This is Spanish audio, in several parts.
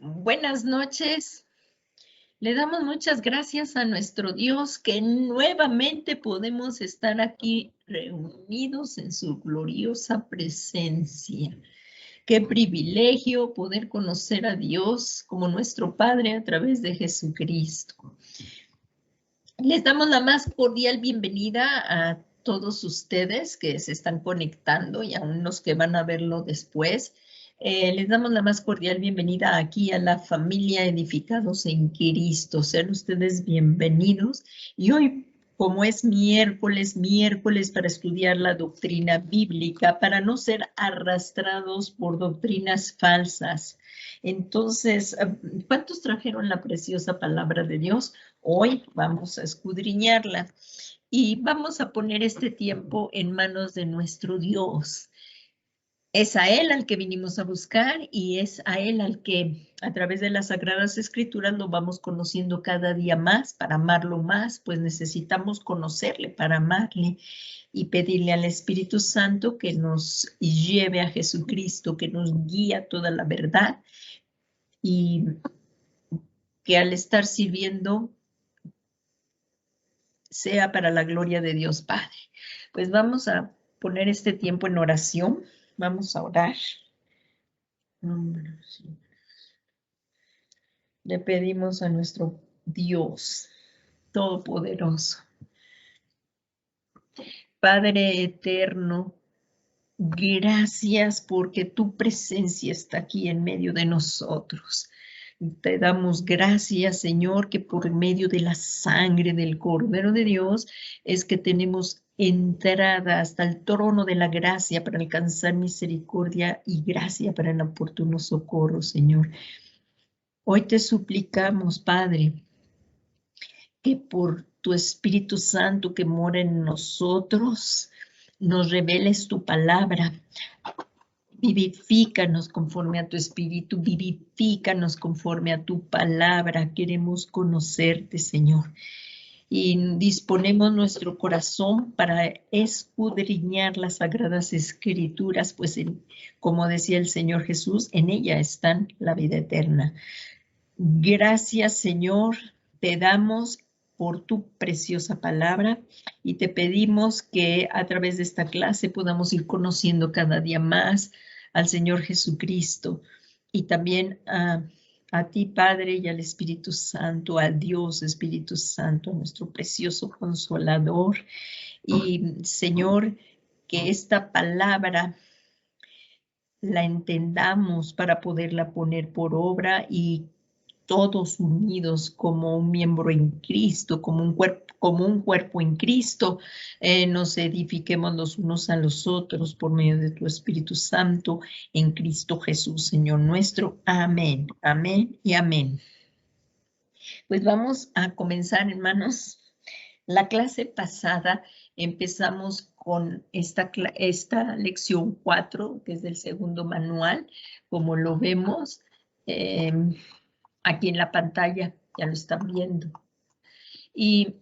Buenas noches. Le damos muchas gracias a nuestro Dios que nuevamente podemos estar aquí reunidos en su gloriosa presencia. Qué privilegio poder conocer a Dios como nuestro Padre a través de Jesucristo. Les damos la más cordial bienvenida a todos ustedes que se están conectando y a unos que van a verlo después. Les damos la más cordial bienvenida aquí a la familia Edificados en Cristo. Sean ustedes bienvenidos. Y hoy, como es miércoles para estudiar la doctrina bíblica, para no ser arrastrados por doctrinas falsas. Entonces, ¿cuántos trajeron la preciosa palabra de Dios? Hoy vamos a escudriñarla y vamos a poner este tiempo en manos de nuestro Dios. Es a Él al que vinimos a buscar y es a Él al que a través de las Sagradas Escrituras lo vamos conociendo cada día más. Para amarlo más, pues necesitamos conocerle para amarle y pedirle al Espíritu Santo que nos lleve a Jesucristo, que nos guíe a toda la verdad y que al estar sirviendo sea para la gloria de Dios Padre. Pues vamos a poner este tiempo en oración. Vamos a orar. Le pedimos a nuestro Dios Todopoderoso, Padre eterno, gracias porque tu presencia está aquí en medio de nosotros. Te damos gracias, Señor, que por medio de la sangre del Cordero de Dios es que tenemos entrada hasta el trono de la gracia para alcanzar misericordia y gracia para el oportuno socorro, Señor. Hoy te suplicamos, Padre, que por tu Espíritu Santo que mora en nosotros, nos reveles tu palabra. Vivifícanos conforme a tu espíritu, vivifícanos conforme a tu palabra. Queremos conocerte, Señor. Y disponemos nuestro corazón para escudriñar las Sagradas Escrituras, pues como decía el Señor Jesús, en ella está la vida eterna. Gracias, Señor, te damos por tu preciosa palabra y te pedimos que a través de esta clase podamos ir conociendo cada día más al Señor Jesucristo y también a ti, Padre, y al Espíritu Santo, a Dios, Espíritu Santo, nuestro precioso Consolador. Y, Señor, que esta palabra la entendamos para poderla poner por obra y todos unidos como un miembro en Cristo, como un cuerpo en Cristo, nos edifiquemos los unos a los otros por medio de tu Espíritu Santo en Cristo Jesús, Señor nuestro. Amén, amén y amén. Pues vamos a comenzar, hermanos. La clase pasada empezamos con esta lección 4, que es del segundo manual, como lo vemos. Aquí en la pantalla, ya lo están viendo. Y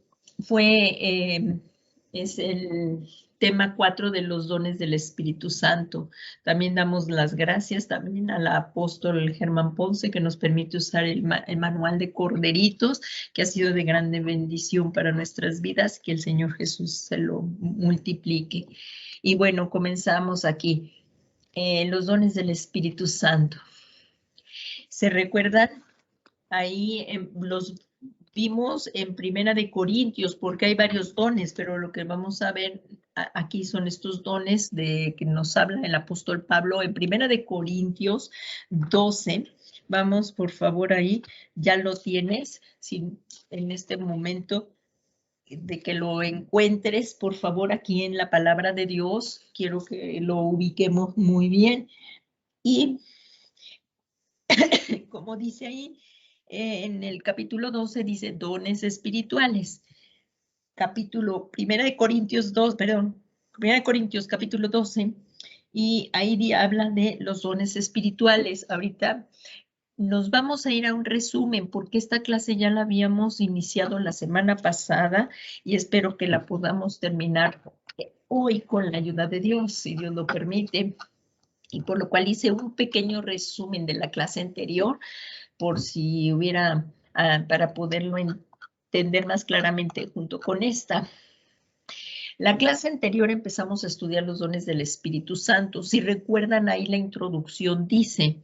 es el tema 4 de los dones del Espíritu Santo. También damos las gracias también al apóstol Germán Ponce, que nos permite usar el manual de Corderitos, que ha sido de grande bendición para nuestras vidas, que el Señor Jesús se lo multiplique. Y bueno, comenzamos aquí. Los dones del Espíritu Santo. ¿Se recuerdan? Ahí los vimos en Primera de Corintios, porque hay varios dones, pero lo que vamos a ver aquí son estos dones de que nos habla el apóstol Pablo en Primera de Corintios 12. Vamos, por favor, ahí, ya lo tienes, si en este momento de que lo encuentres, por favor, aquí en la palabra de Dios, quiero que lo ubiquemos muy bien. Y como dice ahí, en el capítulo 12 dice dones espirituales. Primera de Corintios capítulo 12, y ahí habla de los dones espirituales. Ahorita nos vamos a ir a un resumen porque esta clase ya la habíamos iniciado la semana pasada y espero que la podamos terminar hoy con la ayuda de Dios, si Dios lo permite. Y por lo cual hice un pequeño resumen de la clase anterior por si hubiera, para poderlo entender más claramente junto con esta. La clase anterior empezamos a estudiar los dones del Espíritu Santo. Si recuerdan ahí la introducción dice,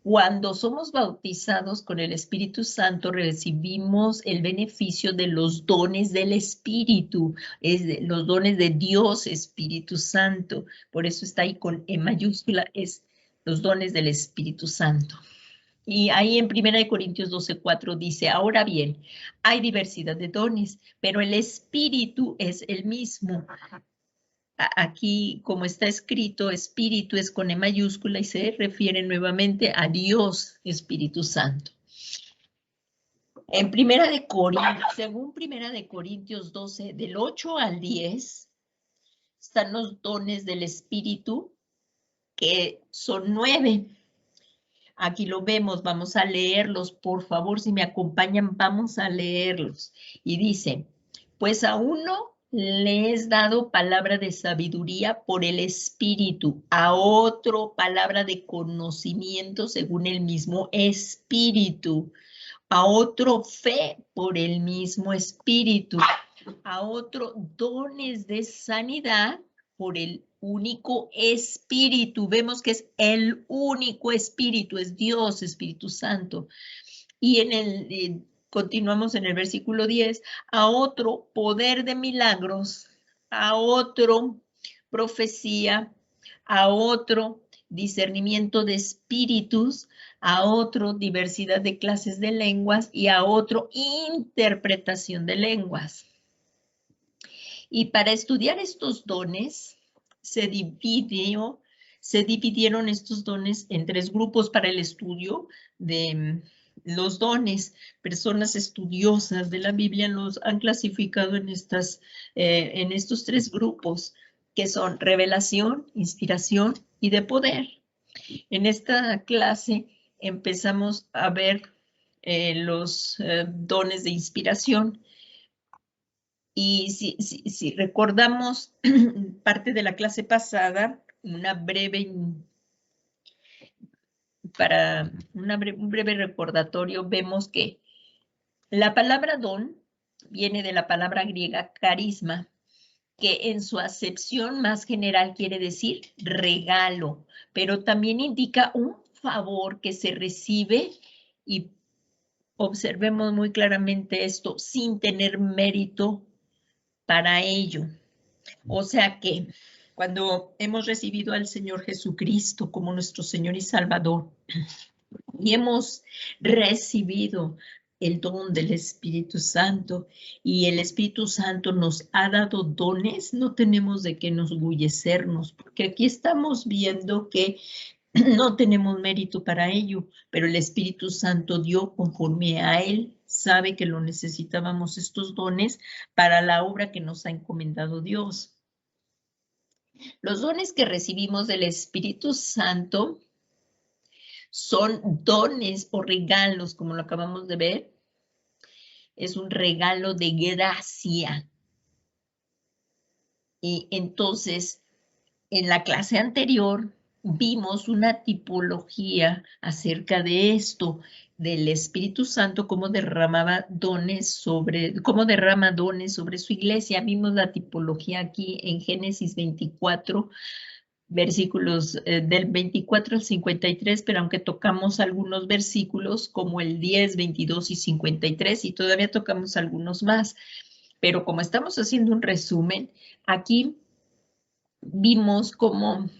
cuando somos bautizados con el Espíritu Santo, recibimos el beneficio de los dones del Espíritu, los dones de Dios Espíritu Santo. Por eso está ahí con E mayúscula, es los dones del Espíritu Santo. Y ahí en 1 Corintios 12:4 dice, ahora bien, hay diversidad de dones, pero el Espíritu es el mismo. Aquí, como está escrito, Espíritu es con E mayúscula y se refiere nuevamente a Dios Espíritu Santo. En según 1 Corintios 12, del 8 al 10, están los dones del Espíritu, que son 9. Aquí lo vemos, vamos a leerlos, por favor, si me acompañan, vamos a leerlos. Y dice, pues a uno le es dado palabra de sabiduría por el Espíritu, a otro palabra de conocimiento según el mismo Espíritu, a otro fe por el mismo Espíritu, a otro dones de sanidad por el único Espíritu. Vemos que es el único Espíritu, es Dios, Espíritu Santo. Y continuamos en el versículo 10, a otro poder de milagros, a otro profecía, a otro discernimiento de espíritus, a otro diversidad de clases de lenguas y a otro interpretación de lenguas. Y para estudiar estos dones, se dividieron estos dones en 3 grupos para el estudio de los dones. Personas estudiosas de la Biblia los han clasificado en estos 3 grupos, que son revelación, inspiración y de poder. En esta clase empezamos a ver los dones de inspiración. Y si recordamos parte de la clase pasada, un breve recordatorio, vemos que la palabra don viene de la palabra griega carisma, que en su acepción más general quiere decir regalo, pero también indica un favor que se recibe, y observemos muy claramente esto, sin tener mérito para ello. O sea que cuando hemos recibido al Señor Jesucristo como nuestro Señor y Salvador y hemos recibido el don del Espíritu Santo y el Espíritu Santo nos ha dado dones, no tenemos de qué enorgullecernos, porque aquí estamos viendo que no tenemos mérito para ello, pero el Espíritu Santo dio conforme a Él, sabe que lo necesitábamos estos dones para la obra que nos ha encomendado Dios. Los dones que recibimos del Espíritu Santo son dones o regalos, como lo acabamos de ver. Es un regalo de gracia. Y entonces, en la clase anterior, vimos una tipología acerca de esto, del Espíritu Santo, cómo derrama dones sobre su iglesia. Vimos la tipología aquí en Génesis 24, versículos del 24 al 53, pero aunque tocamos algunos versículos como el 10, 22 y 53, y todavía tocamos algunos más, pero como estamos haciendo un resumen, aquí vimos como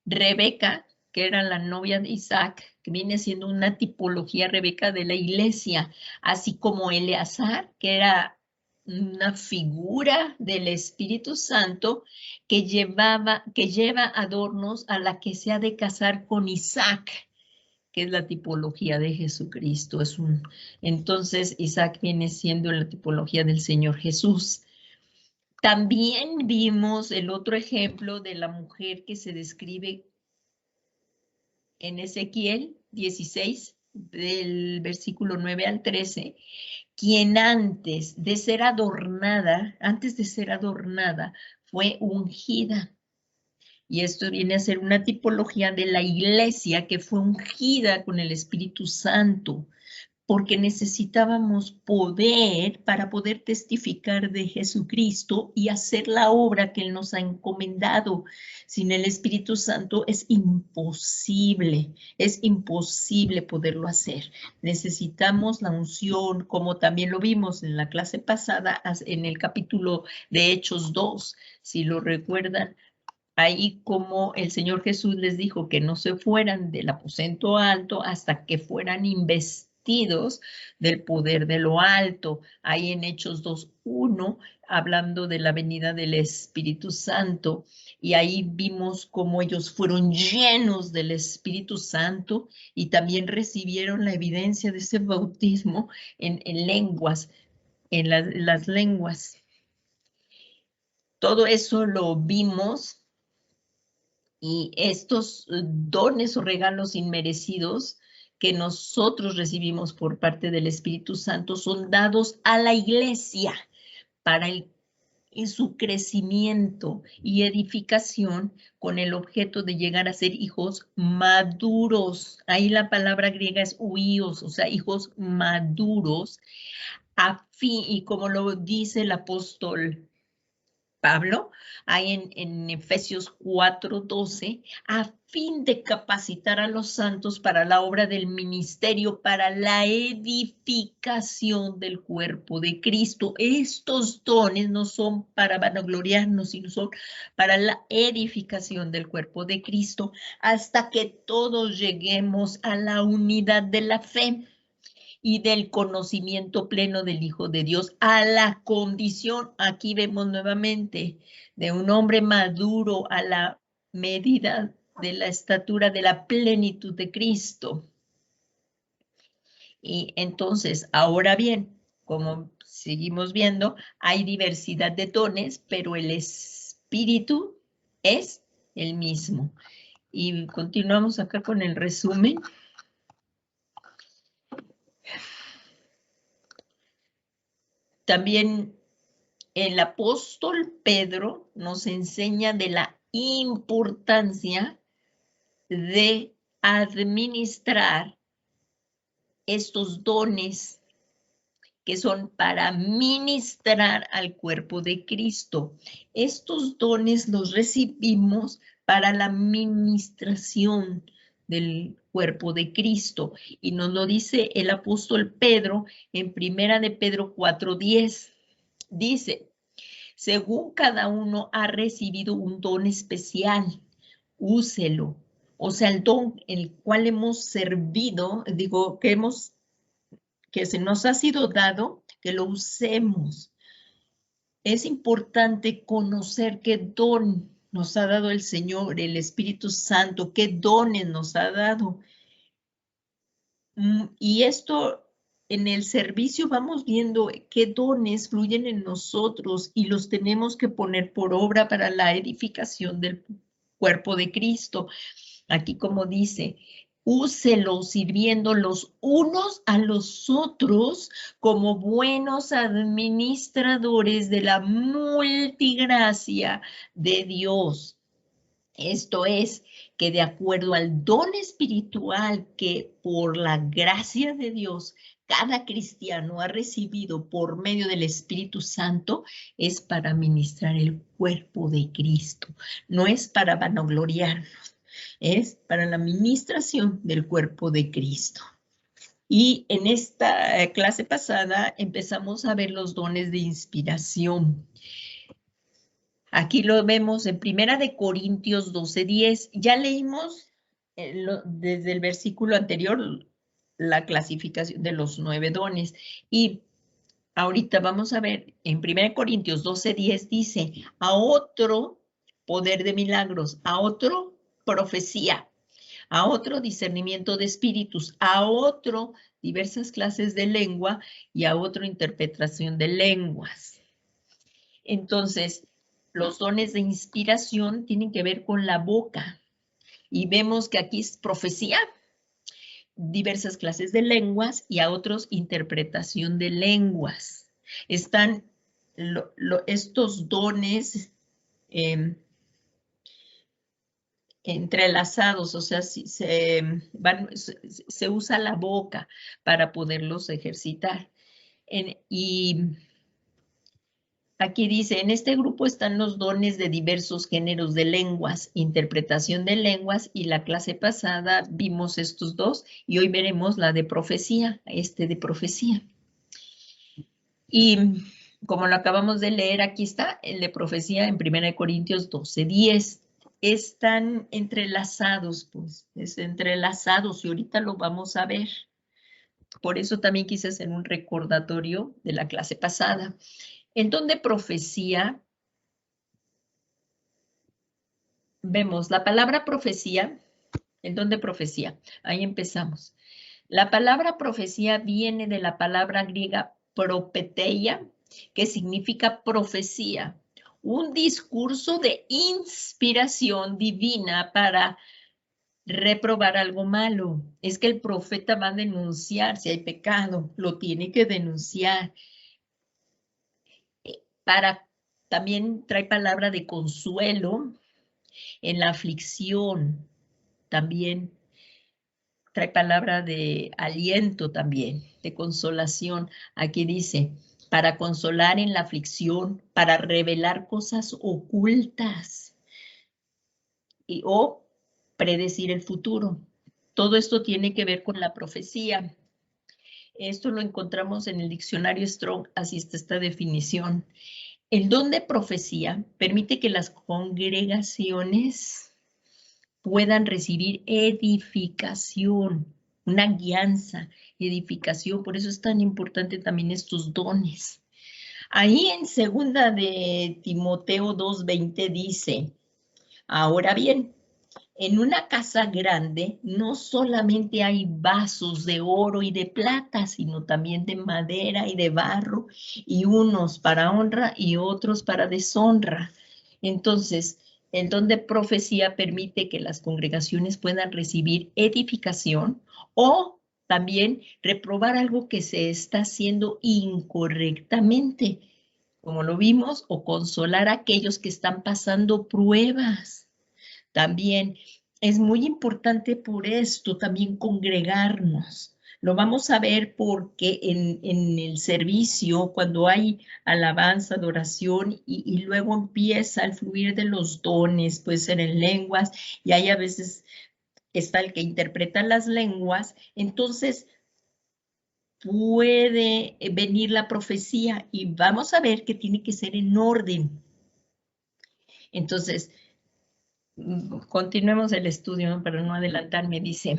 Rebeca, que era la novia de Isaac, que viene siendo una tipología Rebeca de la iglesia, así como Eleazar, que era una figura del Espíritu Santo que lleva adornos a la que se ha de casar con Isaac, que es la tipología de Jesucristo. Entonces Isaac viene siendo la tipología del Señor Jesús. También vimos el otro ejemplo de la mujer que se describe en Ezequiel 16, del versículo 9 al 13, quien antes de ser adornada, fue ungida. Y esto viene a ser una tipología de la iglesia que fue ungida con el Espíritu Santo, porque necesitábamos poder para poder testificar de Jesucristo y hacer la obra que Él nos ha encomendado. Sin el Espíritu Santo es imposible poderlo hacer. Necesitamos la unción, como también lo vimos en la clase pasada, en el capítulo de Hechos 2, si lo recuerdan. Ahí como el Señor Jesús les dijo que no se fueran del aposento alto hasta que fueran investidos del poder de lo alto. Ahí en Hechos 2:1, hablando de la venida del Espíritu Santo. Y ahí vimos cómo ellos fueron llenos del Espíritu Santo y también recibieron la evidencia de ese bautismo en lenguas, en las lenguas. Todo eso lo vimos. Y estos dones o regalos inmerecidos que nosotros recibimos por parte del Espíritu Santo son dados a la iglesia para en su crecimiento y edificación con el objeto de llegar a ser hijos maduros. Ahí la palabra griega es huíos, o sea, hijos maduros, y como lo dice el apóstol Pablo, ahí en Efesios 4:12, a fin de capacitar a los santos para la obra del ministerio, para la edificación del cuerpo de Cristo. Estos dones no son para vanagloriarnos, sino son para la edificación del cuerpo de Cristo, hasta que todos lleguemos a la unidad de la fe y del conocimiento pleno del Hijo de Dios, a la condición, aquí vemos nuevamente, de un hombre maduro a la medida de la estatura de la plenitud de Cristo. Y entonces, ahora bien, como seguimos viendo, hay diversidad de dones, pero el Espíritu es el mismo. Y continuamos acá con el resumen. También el apóstol Pedro nos enseña de la importancia de administrar estos dones que son para ministrar al cuerpo de Cristo. Estos dones los recibimos para la ministración del cuerpo de Cristo. Y nos lo dice el apóstol Pedro en 1 de Pedro 4:10. Dice: según cada uno ha recibido un don especial, úselo. O sea, el don en el cual hemos servido, digo, que se nos ha sido dado, que lo usemos. Es importante conocer qué don nos ha dado el Señor, el Espíritu Santo, qué dones nos ha dado. Y esto, en el servicio vamos viendo qué dones fluyen en nosotros y los tenemos que poner por obra para la edificación del cuerpo de Cristo. Aquí como dice, úselos sirviendo los unos a los otros como buenos administradores de la multigracia de Dios. Esto es, que de acuerdo al don espiritual que por la gracia de Dios cada cristiano ha recibido por medio del Espíritu Santo, es para ministrar el cuerpo de Cristo. No es para vanagloriarnos, es para la ministración del cuerpo de Cristo. Y en esta clase pasada empezamos a ver los dones de inspiración. Aquí lo vemos en 1 de Corintios 12:10. Ya leímos desde el versículo anterior la clasificación de los 9 dones. Y ahorita vamos a ver, en 1 Corintios 12:10 dice, a otro poder de milagros, a otro profecía, a otro discernimiento de espíritus, a otro diversas clases de lengua y a otro interpretación de lenguas. Entonces, los dones de inspiración tienen que ver con la boca. Y vemos que aquí es profecía, diversas clases de lenguas y a otros interpretación de lenguas. Están estos dones entrelazados, o sea, si se usa la boca para poderlos ejercitar. Y aquí dice, en este grupo están los dones de diversos géneros de lenguas, interpretación de lenguas, y la clase pasada vimos estos dos, y hoy veremos la de profecía, de profecía. Y como lo acabamos de leer, aquí está el de profecía en 1 Corintios 12:10. Están entrelazados, pues, es entrelazados, y ahorita lo vamos a ver. Por eso también quise hacer un recordatorio de la clase pasada. El don de profecía, vemos la palabra profecía, el don de profecía, ahí empezamos. La palabra profecía viene de la palabra griega propeteia, que significa profecía, un discurso de inspiración divina para reprobar algo malo. Es que el profeta va a denunciar si hay pecado, lo tiene que denunciar. También trae palabra de consuelo en la aflicción, también trae palabra de aliento también, de consolación. Aquí dice, para consolar en la aflicción, para revelar cosas ocultas o predecir el futuro. Todo esto tiene que ver con la profecía. Esto lo encontramos en el diccionario Strong, así está esta definición. El don de profecía permite que las congregaciones puedan recibir edificación, una guianza, edificación. Por eso es tan importante también estos dones. Ahí en 2 de Timoteo 2:20 dice, ahora bien, en una casa grande no solamente hay vasos de oro y de plata, sino también de madera y de barro, y unos para honra y otros para deshonra. Entonces, el don de profecía permite que las congregaciones puedan recibir edificación o también reprobar algo que se está haciendo incorrectamente, como lo vimos, o consolar a aquellos que están pasando pruebas. También es muy importante por esto también congregarnos. Lo vamos a ver porque en el servicio, cuando hay alabanza, adoración y luego empieza el fluir de los dones, puede ser en lenguas, y hay a veces está el que interpreta las lenguas, entonces puede venir la profecía y vamos a ver que tiene que ser en orden. Entonces, continuemos el estudio para no adelantarme, dice.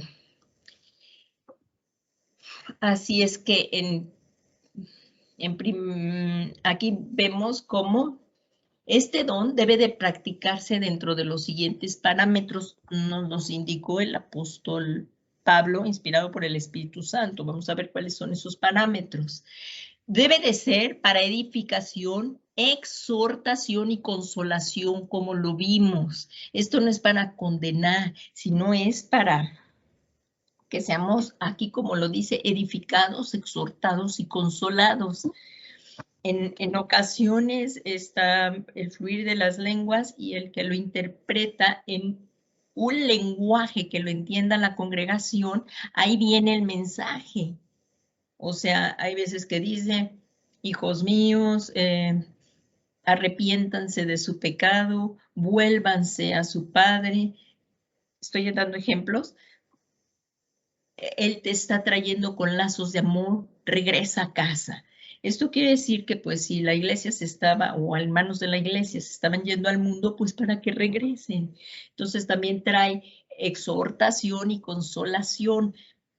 Así es que aquí vemos cómo este don debe de practicarse dentro de los siguientes parámetros, nos indicó el apóstol Pablo, inspirado por el Espíritu Santo. Vamos a ver cuáles son esos parámetros. Debe de ser para edificación, exhortación y consolación, como lo vimos. Esto no es para condenar, sino es para que seamos aquí, como lo dice, edificados, exhortados y consolados. En ocasiones está el fluir de las lenguas y el que lo interpreta en un lenguaje que lo entienda la congregación, ahí viene el mensaje. O sea, hay veces que dice, hijos míos, arrepiéntanse de su pecado, vuélvanse a su Padre. Estoy dando ejemplos. Él te está trayendo con lazos de amor, regresa a casa. Esto quiere decir que pues si la iglesia se estaba, o hermanos de la iglesia se estaban yendo al mundo, pues para que regresen. Entonces también trae exhortación y consolación.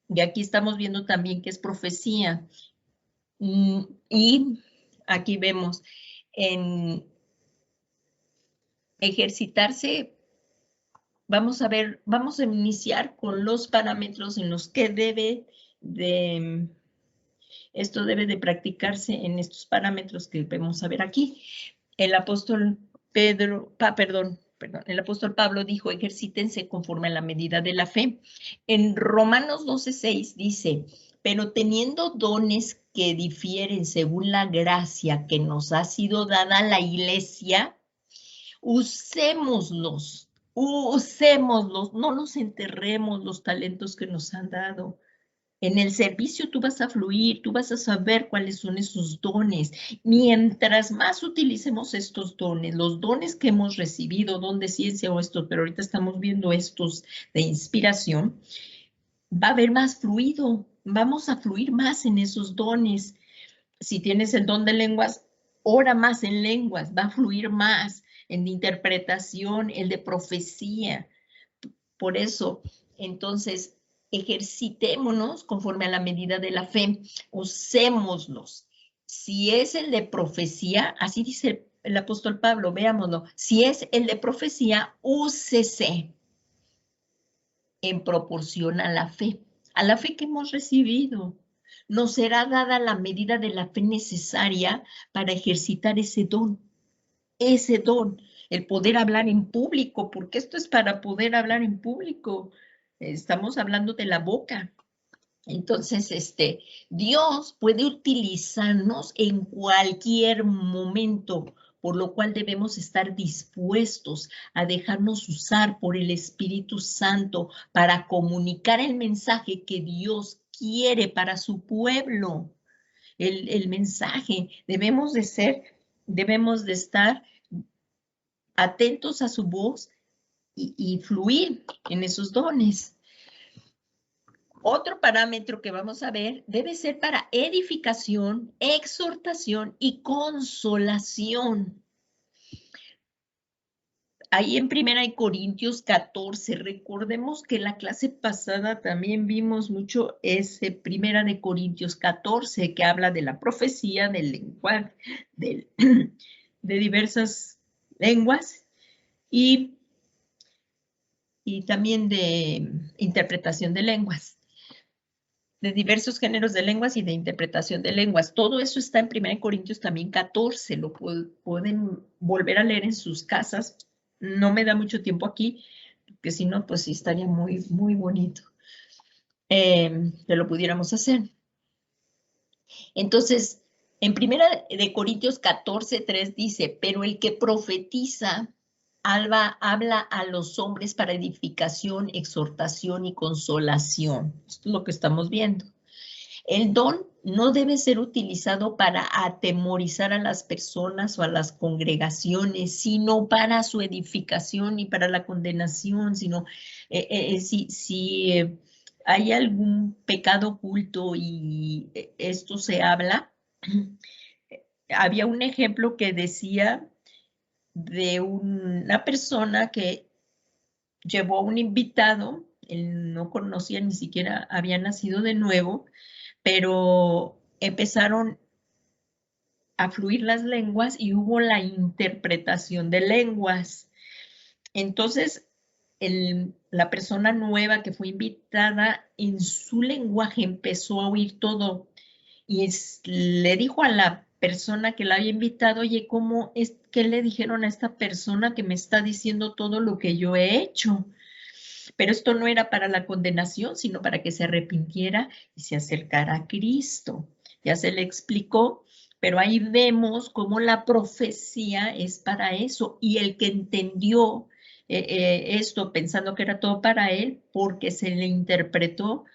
Y aquí estamos viendo también que es profecía. Y aquí vemos en ejercitarse. Vamos a ver, vamos a iniciar con los parámetros en los que esto debe de practicarse en estos parámetros que vamos a ver aquí. El apóstol el apóstol Pablo dijo, ejercítense conforme a la medida de la fe. En Romanos 12:6 dice, pero teniendo dones que difieren según la gracia que nos ha sido dada a la iglesia, usémoslos Usémoslos, no nos enterremos los talentos que nos han dado. En el servicio tú vas a fluir, tú vas a saber cuáles son esos dones. Mientras más utilicemos estos dones, los dones que hemos recibido, don de ciencia o estos, pero ahorita estamos viendo estos de inspiración, va a haber más fluido, vamos a fluir más en esos dones. Si tienes el don de lenguas, ora más en lenguas, va a fluir más en interpretación, el de profecía. Por eso, entonces, ejercitémonos conforme a la medida de la fe, usémoslos. Si es el de profecía, así dice el apóstol Pablo, veámoslo, si es el de profecía, úsese en proporción a la fe que hemos recibido. Nos será dada la medida de la fe necesaria para ejercitar ese don, el poder hablar en público, porque esto es para poder hablar en público. Estamos hablando de la boca. Entonces, Dios puede utilizarnos en cualquier momento, por lo cual debemos estar dispuestos a dejarnos usar por el Espíritu Santo para comunicar el mensaje que Dios quiere para su pueblo. El mensaje, debemos de estar atentos a su voz y fluir en esos dones. Otro parámetro que vamos a ver debe ser para edificación, exhortación y consolación. Ahí en 1 Corintios 14, recordemos que en la clase pasada también vimos mucho ese 1 Corintios 14 que habla de la profecía, del lenguaje, de diversas lenguas y también de interpretación de lenguas, de diversos géneros de lenguas y de interpretación de lenguas. Todo eso está en 1 Corintios también 14, lo pueden volver a leer en sus casas. No me da mucho tiempo aquí, porque si no, pues sí estaría muy, muy bonito que lo pudiéramos hacer. Entonces, en 1 Corintios 14, 3 dice, pero el que profetiza habla a los hombres para edificación, exhortación y consolación. Esto es lo que estamos viendo. El don no debe ser utilizado para atemorizar a las personas o a las congregaciones, sino para su edificación y para la condenación, sino si hay algún pecado oculto y esto se habla. Había un ejemplo que decía de una persona que llevó a un invitado, él no conocía, ni siquiera había nacido de nuevo, pero empezaron a fluir las lenguas y hubo la interpretación de lenguas. Entonces, la persona nueva que fue invitada, en su lenguaje empezó a oír todo y le dijo a la persona que la había invitado, oye, ¿cómo es que le dijeron a esta persona que me está diciendo todo lo que yo he hecho? Pero esto no era para la condenación, sino para que se arrepintiera y se acercara a Cristo. Ya se le explicó, pero ahí vemos cómo la profecía es para eso. Y el que entendió esto pensando que era todo para él, porque se le interpretó,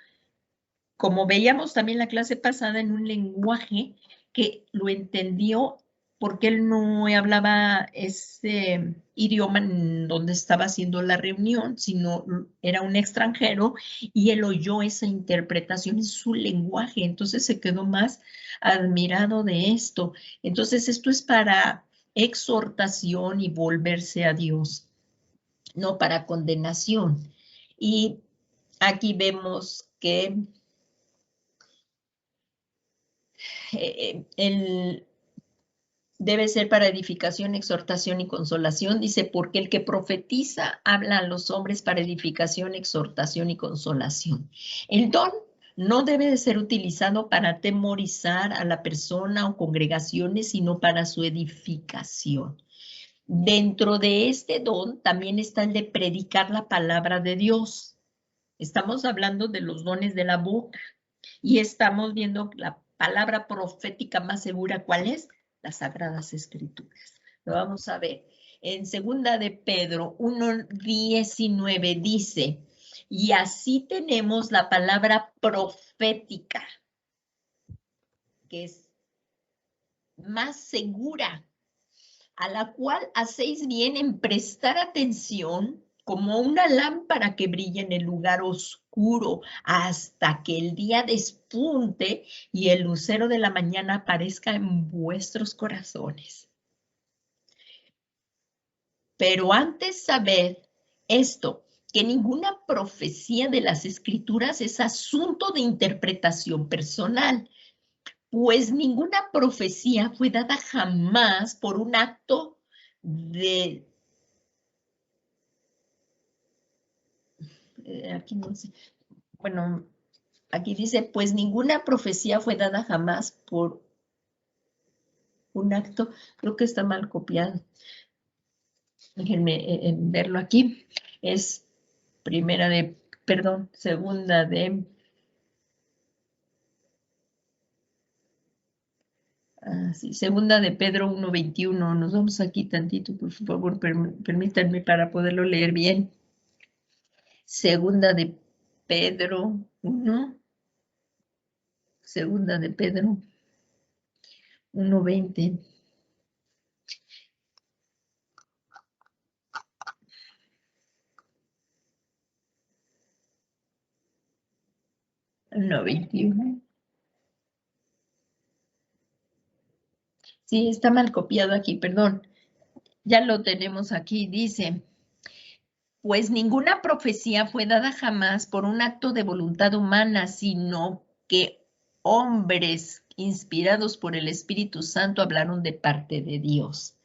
como veíamos también la clase pasada, en un lenguaje que lo entendió porque él no hablaba ese idioma en donde estaba haciendo la reunión, sino era un extranjero y él oyó esa interpretación en su lenguaje, entonces se quedó más admirado de esto. Entonces esto es para exhortación y volverse a Dios, no para condenación. Y aquí vemos que debe ser para edificación, exhortación y consolación. Dice, porque el que profetiza habla a los hombres para edificación, exhortación y consolación. El don no debe de ser utilizado para atemorizar a la persona o congregaciones, sino para su edificación. Dentro de este don también está el de predicar la palabra de Dios. Estamos hablando de los dones de la boca y estamos viendo la palabra profética más segura, ¿cuál es? Las Sagradas Escrituras. Lo vamos a ver. En segunda de Pedro 1:19 dice, y así tenemos la palabra profética, que es más segura, a la cual hacéis bien en prestar atención como una lámpara que brilla en el lugar oscuro hasta que el día despunte y el lucero de la mañana aparezca en vuestros corazones. Pero antes sabed esto, que ninguna profecía de las Escrituras es asunto de interpretación personal, pues ninguna profecía fue dada jamás por un acto de... aquí no sé, bueno, aquí dice, pues ninguna profecía fue dada jamás por un acto, creo que está mal copiado. Déjenme verlo aquí. Es segunda de... sí, segunda de Pedro 1:21. Nos vamos aquí tantito, por favor, permítanme para poderlo leer bien. Segunda de Pedro 1, segunda de Pedro 1:20. 1:21. Sí, está mal copiado aquí, perdón. Ya lo tenemos aquí, dice, pues ninguna profecía fue dada jamás por un acto de voluntad humana, sino que hombres inspirados por el Espíritu Santo hablaron de parte de Dios.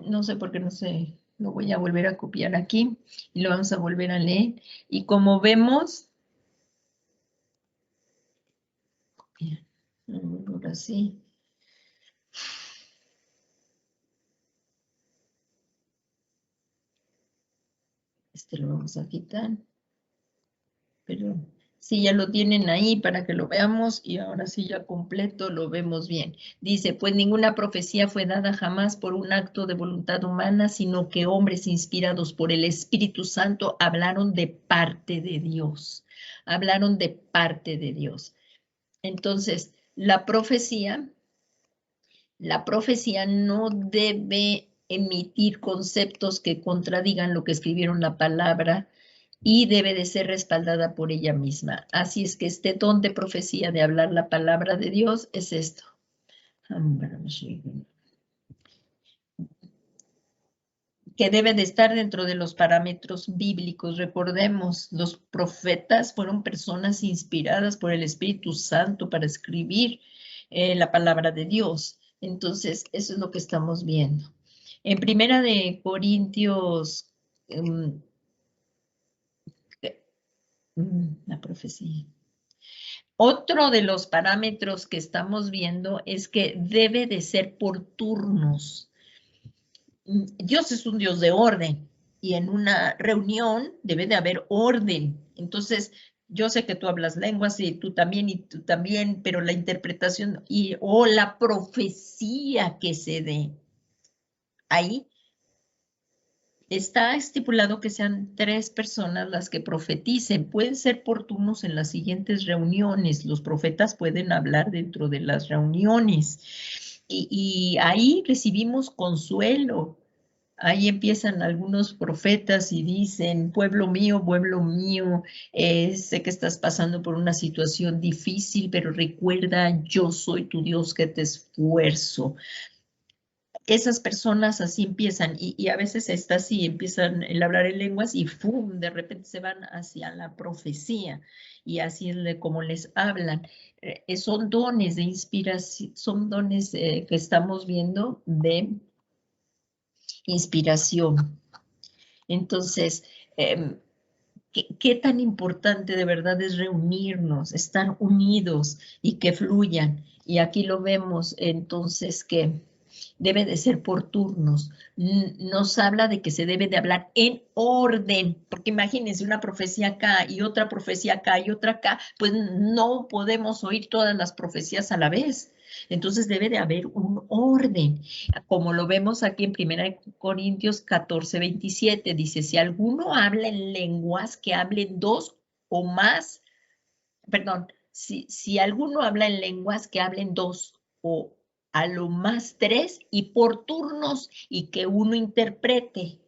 No sé por qué no sé, lo voy a volver a copiar aquí y lo vamos a volver a leer. Y como vemos, ahora sí. Lo vamos a quitar, pero sí, ya lo tienen ahí para que lo veamos y ahora sí ya completo lo vemos bien. Dice, pues ninguna profecía fue dada jamás por un acto de voluntad humana, sino que hombres inspirados por el Espíritu Santo hablaron de parte de Dios. Hablaron de parte de Dios. Entonces, la profecía no debe emitir conceptos que contradigan lo que escribieron la palabra y debe de ser respaldada por ella misma. Así es que este don de profecía de hablar la palabra de Dios es esto. Que debe de estar dentro de los parámetros bíblicos. Recordemos, los profetas fueron personas inspiradas por el Espíritu Santo para escribir la palabra de Dios. Entonces, eso es lo que estamos viendo. En Primera de Corintios, la profecía. Otro de los parámetros que estamos viendo es que debe de ser por turnos. Dios es un Dios de orden y en una reunión debe de haber orden. Entonces, yo sé que tú hablas lenguas y tú también, pero la interpretación o la profecía que se dé ahí está estipulado que sean 3 personas las que profeticen. Pueden ser por turnos en las siguientes reuniones. Los profetas pueden hablar dentro de las reuniones y ahí recibimos consuelo. Ahí empiezan algunos profetas y dicen, pueblo mío, sé que estás pasando por una situación difícil, pero recuerda, yo soy tu Dios que te esfuerzo. Esas personas así empiezan y a veces está así, empiezan a hablar en lenguas y ¡fum! De repente se van hacia la profecía y así es como les hablan. Son dones de inspiración, son dones que estamos viendo de inspiración. Entonces, ¿qué tan importante de verdad es reunirnos, estar unidos y que fluyan? Y aquí lo vemos entonces que debe de ser por turnos. Nos habla de que se debe de hablar en orden, porque imagínense una profecía acá y otra profecía acá y otra acá, pues no podemos oír todas las profecías a la vez. Entonces debe de haber un orden, como lo vemos aquí en 1 Corintios 14, 27. Dice, si alguno habla en lenguas, que hablen dos o más, perdón, si alguno habla en lenguas, que hablen dos o a lo más tres, y por turnos, y que uno interprete.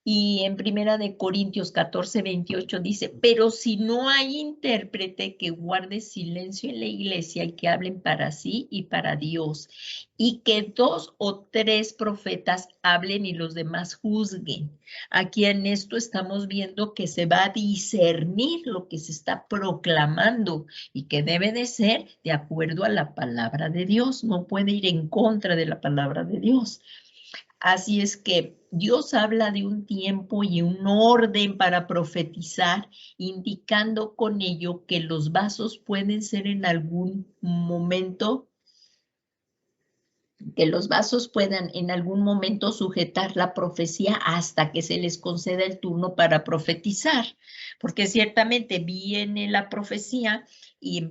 Y en 1 Corintios 14, 28 dice, pero si no hay intérprete, que guarde silencio en la iglesia y que hablen para sí y para Dios, y que 2 o 3 profetas hablen y los demás juzguen. Aquí en esto estamos viendo que se va a discernir lo que se está proclamando y que debe de ser de acuerdo a la palabra de Dios, no puede ir en contra de la palabra de Dios. Así es que Dios habla de un tiempo y un orden para profetizar, indicando con ello que los vasos pueden ser en algún momento, que los vasos puedan en algún momento sujetar la profecía hasta que se les conceda el turno para profetizar, porque ciertamente viene la profecía y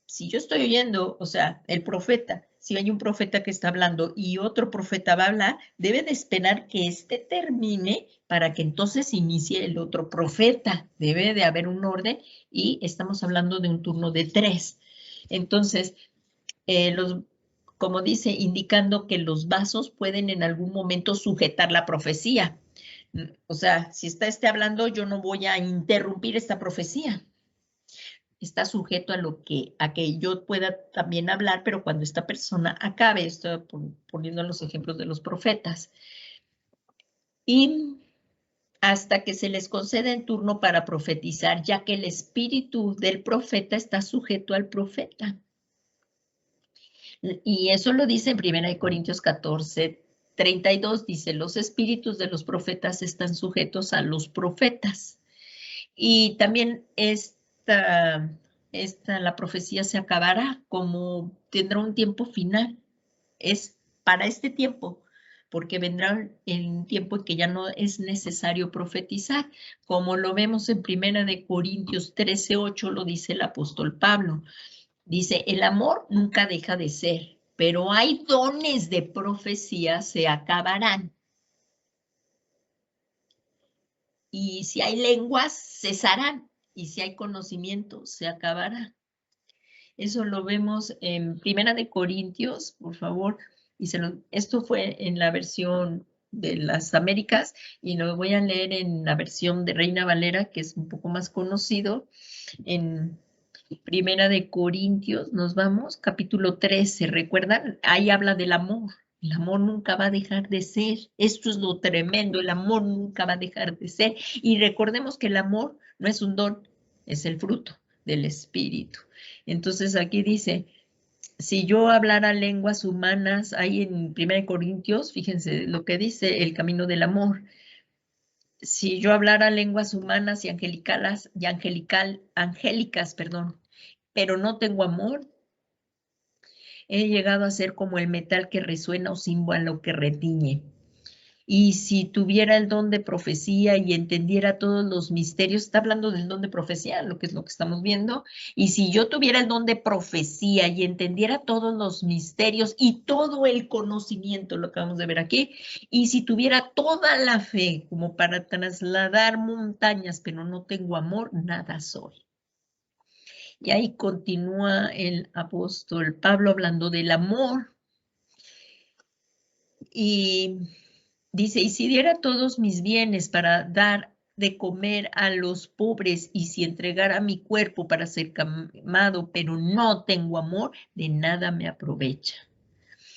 si yo estoy oyendo, o sea, el profeta, si hay un profeta que está hablando y otro profeta va a hablar, debe de esperar que éste termine para que entonces inicie el otro profeta. Debe de haber un orden y estamos hablando de un turno de 3. Entonces, como dice, indicando que los vasos pueden en algún momento sujetar la profecía. O sea, si está hablando, yo no voy a interrumpir esta profecía. Está sujeto a que yo pueda también hablar, pero cuando esta persona acabe, estoy poniendo los ejemplos de los profetas, y hasta que se les conceda en turno para profetizar, ya que el espíritu del profeta está sujeto al profeta. Y eso lo dice en 1 Corintios 14, 32, dice, los espíritus de los profetas están sujetos a los profetas. Y también la profecía se acabará, como tendrá un tiempo final. Es para este tiempo, porque vendrá el tiempo en que ya no es necesario profetizar, como lo vemos en 1 Corintios 13, 8, lo dice el apóstol Pablo. Dice, el amor nunca deja de ser, pero hay dones de profecía, se acabarán. Y si hay lenguas, cesarán. Y si hay conocimiento, se acabará. Eso lo vemos en 1 Corintios, por favor. Y esto fue en la versión de las Américas y lo voy a leer en la versión de Reina Valera, que es un poco más conocido. En 1 Corintios, nos vamos, capítulo 13. ¿Recuerdan? Ahí habla del amor. El amor nunca va a dejar de ser. Esto es lo tremendo. El amor nunca va a dejar de ser. Y recordemos que el amor no es un don, es el fruto del Espíritu. Entonces aquí dice, si yo hablara lenguas humanas, ahí en 1 Corintios, fíjense lo que dice el camino del amor. Si yo hablara lenguas humanas y angélicas, pero no tengo amor, he llegado a ser como el metal que resuena o címbalo que retiñe. Y si tuviera el don de profecía y entendiera todos los misterios, está hablando del don de profecía, lo que es lo que estamos viendo, y si yo tuviera el don de profecía y entendiera todos los misterios y todo el conocimiento, lo que vamos a ver aquí, y si tuviera toda la fe como para trasladar montañas, pero no tengo amor, nada soy. Y ahí continúa el apóstol Pablo hablando del amor. Y dice, y si diera todos mis bienes para dar de comer a los pobres y si entregara mi cuerpo para ser quemado, pero no tengo amor, de nada me aprovecha.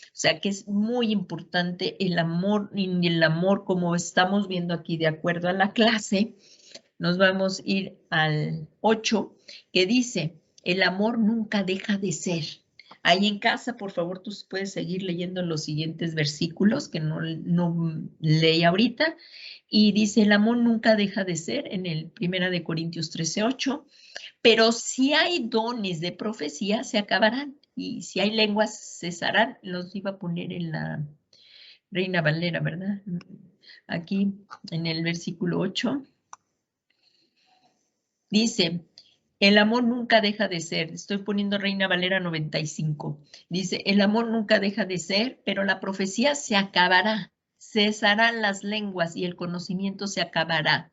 O sea que es muy importante el amor, y el amor como estamos viendo aquí de acuerdo a la clase, nos vamos a ir al 8, que dice, el amor nunca deja de ser. Ahí en casa, por favor, tú puedes seguir leyendo los siguientes versículos que no leí ahorita. Y dice, el amor nunca deja de ser en el 1 Corintios 13, 8. Pero si hay dones de profecía, se acabarán. Y si hay lenguas, cesarán. Los iba a poner en la Reina Valera, ¿verdad? Aquí en el versículo 8. Dice, El amor nunca deja de ser. Estoy poniendo Reina Valera 95. Dice, el amor nunca deja de ser, pero la profecía se acabará. Cesarán las lenguas y el conocimiento se acabará.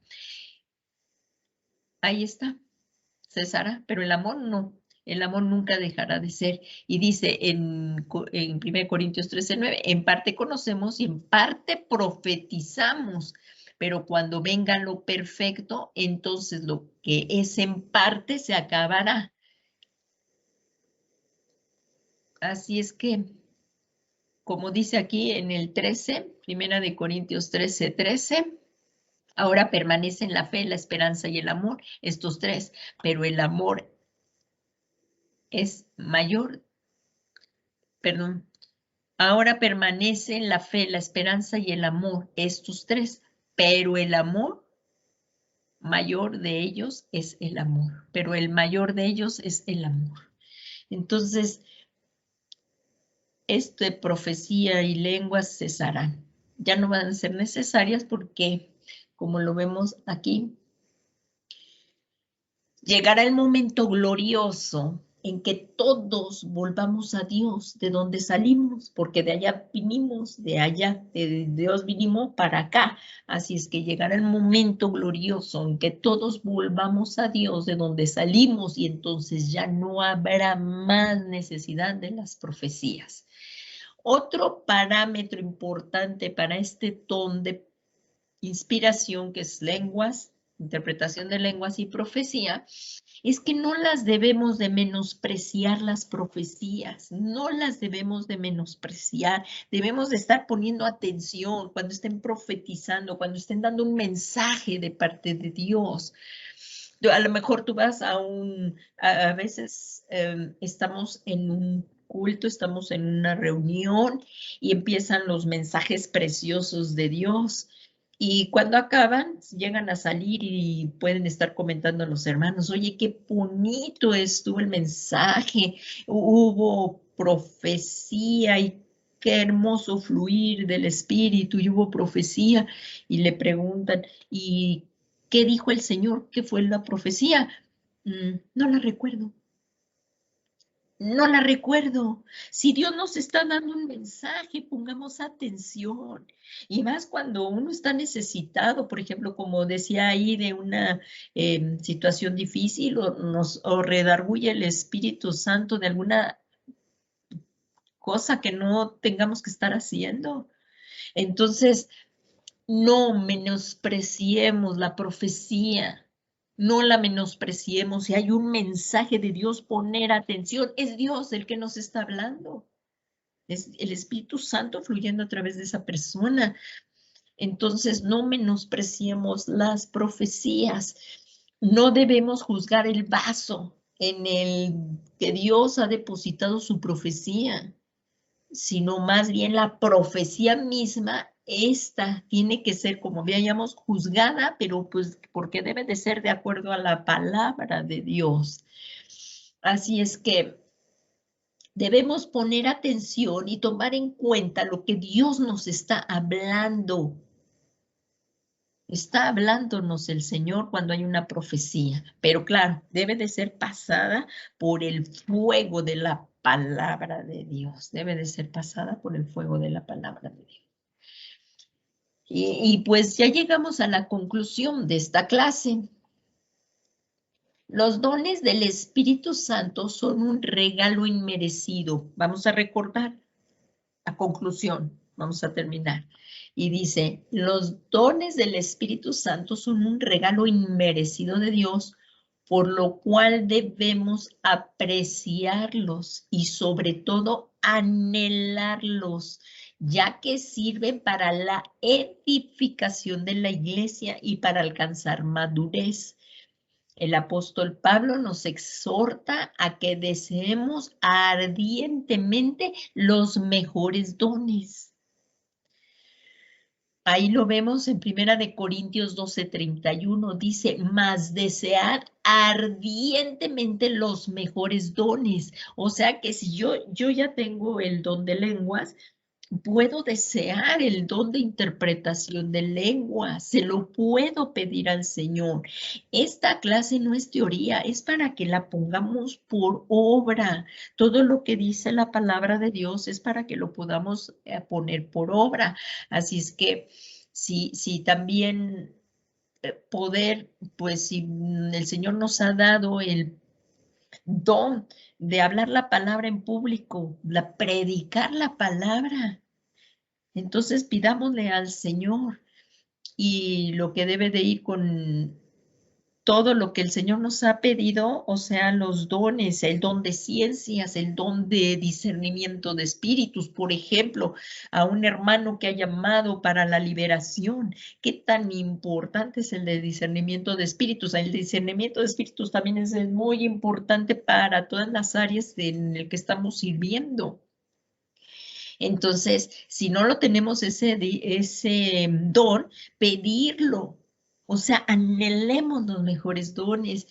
Ahí está, cesará, pero el amor no. El amor nunca dejará de ser. Y dice en 1 Corintios 13:9, en parte conocemos y en parte profetizamos, pero cuando venga lo perfecto, entonces lo que es en parte se acabará. Así es que, como dice aquí en el 13, 1 Corintios 13:13, ahora permanecen la fe, la esperanza y el amor, estos tres, pero el amor es mayor, perdón, ahora permanecen la fe, la esperanza y el amor, estos tres, pero el amor mayor de ellos es el amor, pero el mayor de ellos es el amor. Entonces, profecía y lenguas cesarán. Ya no van a ser necesarias porque, como lo vemos aquí, llegará el momento glorioso en que todos volvamos a Dios, de donde salimos, porque de allá vinimos, de allá, de Dios vinimos para acá. Así es que llegará el momento glorioso en que todos volvamos a Dios, de donde salimos, y entonces ya no habrá más necesidad de las profecías. Otro parámetro importante para este don de inspiración, que es lenguas, interpretación de lenguas y profecía, es que no las debemos de menospreciar las profecías, no las debemos de menospreciar, debemos de estar poniendo atención cuando estén profetizando, cuando estén dando un mensaje de parte de Dios. A lo mejor tú vas a veces estamos en un culto, estamos en una reunión y empiezan los mensajes preciosos de Dios. Y cuando acaban, llegan a salir y pueden estar comentando a los hermanos, oye, qué bonito estuvo el mensaje, hubo profecía y qué hermoso fluir del Espíritu, y hubo profecía. Y le preguntan, ¿y qué dijo el Señor? ¿Qué fue la profecía? No la recuerdo. No la recuerdo. Si Dios nos está dando un mensaje, pongamos atención. Y más cuando uno está necesitado, por ejemplo, como decía ahí, de una situación difícil, o redarguye el Espíritu Santo de alguna cosa que no tengamos que estar haciendo. Entonces, no menospreciemos la profecía. No la menospreciemos. Si hay un mensaje de Dios, poner atención. Es Dios el que nos está hablando. Es el Espíritu Santo fluyendo a través de esa persona. Entonces, no menospreciemos las profecías. No debemos juzgar el vaso en el que Dios ha depositado su profecía, sino más bien la profecía misma. Esta tiene que ser, como veíamos, juzgada, pero pues porque debe de ser de acuerdo a la palabra de Dios. Así es que debemos poner atención y tomar en cuenta lo que Dios nos está hablando. Está hablándonos el Señor cuando hay una profecía, pero claro, debe de ser pasada por el fuego de la palabra de Dios. Debe de ser pasada por el fuego de la palabra de Dios. Y pues ya llegamos a la conclusión de esta clase. Los dones del Espíritu Santo son un regalo inmerecido. Vamos a recordar la conclusión. Vamos a terminar. Y dice, los dones del Espíritu Santo son un regalo inmerecido de Dios, por lo cual debemos apreciarlos y sobre todo anhelarlos, ya que sirven para la edificación de la iglesia y para alcanzar madurez. El apóstol Pablo nos exhorta a que deseemos ardientemente los mejores dones. Ahí lo vemos en 1 Corintios 12:31, dice, mas desead ardientemente los mejores dones. O sea que si yo ya tengo el don de lenguas, Puedo desear el don de interpretación de lengua, se lo puedo pedir al Señor. Esta clase no es teoría, es para que la pongamos por obra. Todo lo que dice la palabra de Dios es para que lo podamos poner por obra. Así es que si también poder, pues si el Señor nos ha dado el don de hablar la palabra en público, predicar la palabra. Entonces pidámosle al Señor y lo que debe de ir con todo lo que el Señor nos ha pedido, o sea, los dones, el don de ciencias, el don de discernimiento de espíritus, por ejemplo, a un hermano que ha llamado para la liberación. ¿Qué tan importante es el de discernimiento de espíritus? El discernimiento de espíritus también es muy importante para todas las áreas en el que estamos sirviendo. Entonces, si no lo tenemos ese don, pedirlo. O sea, anhelemos los mejores dones.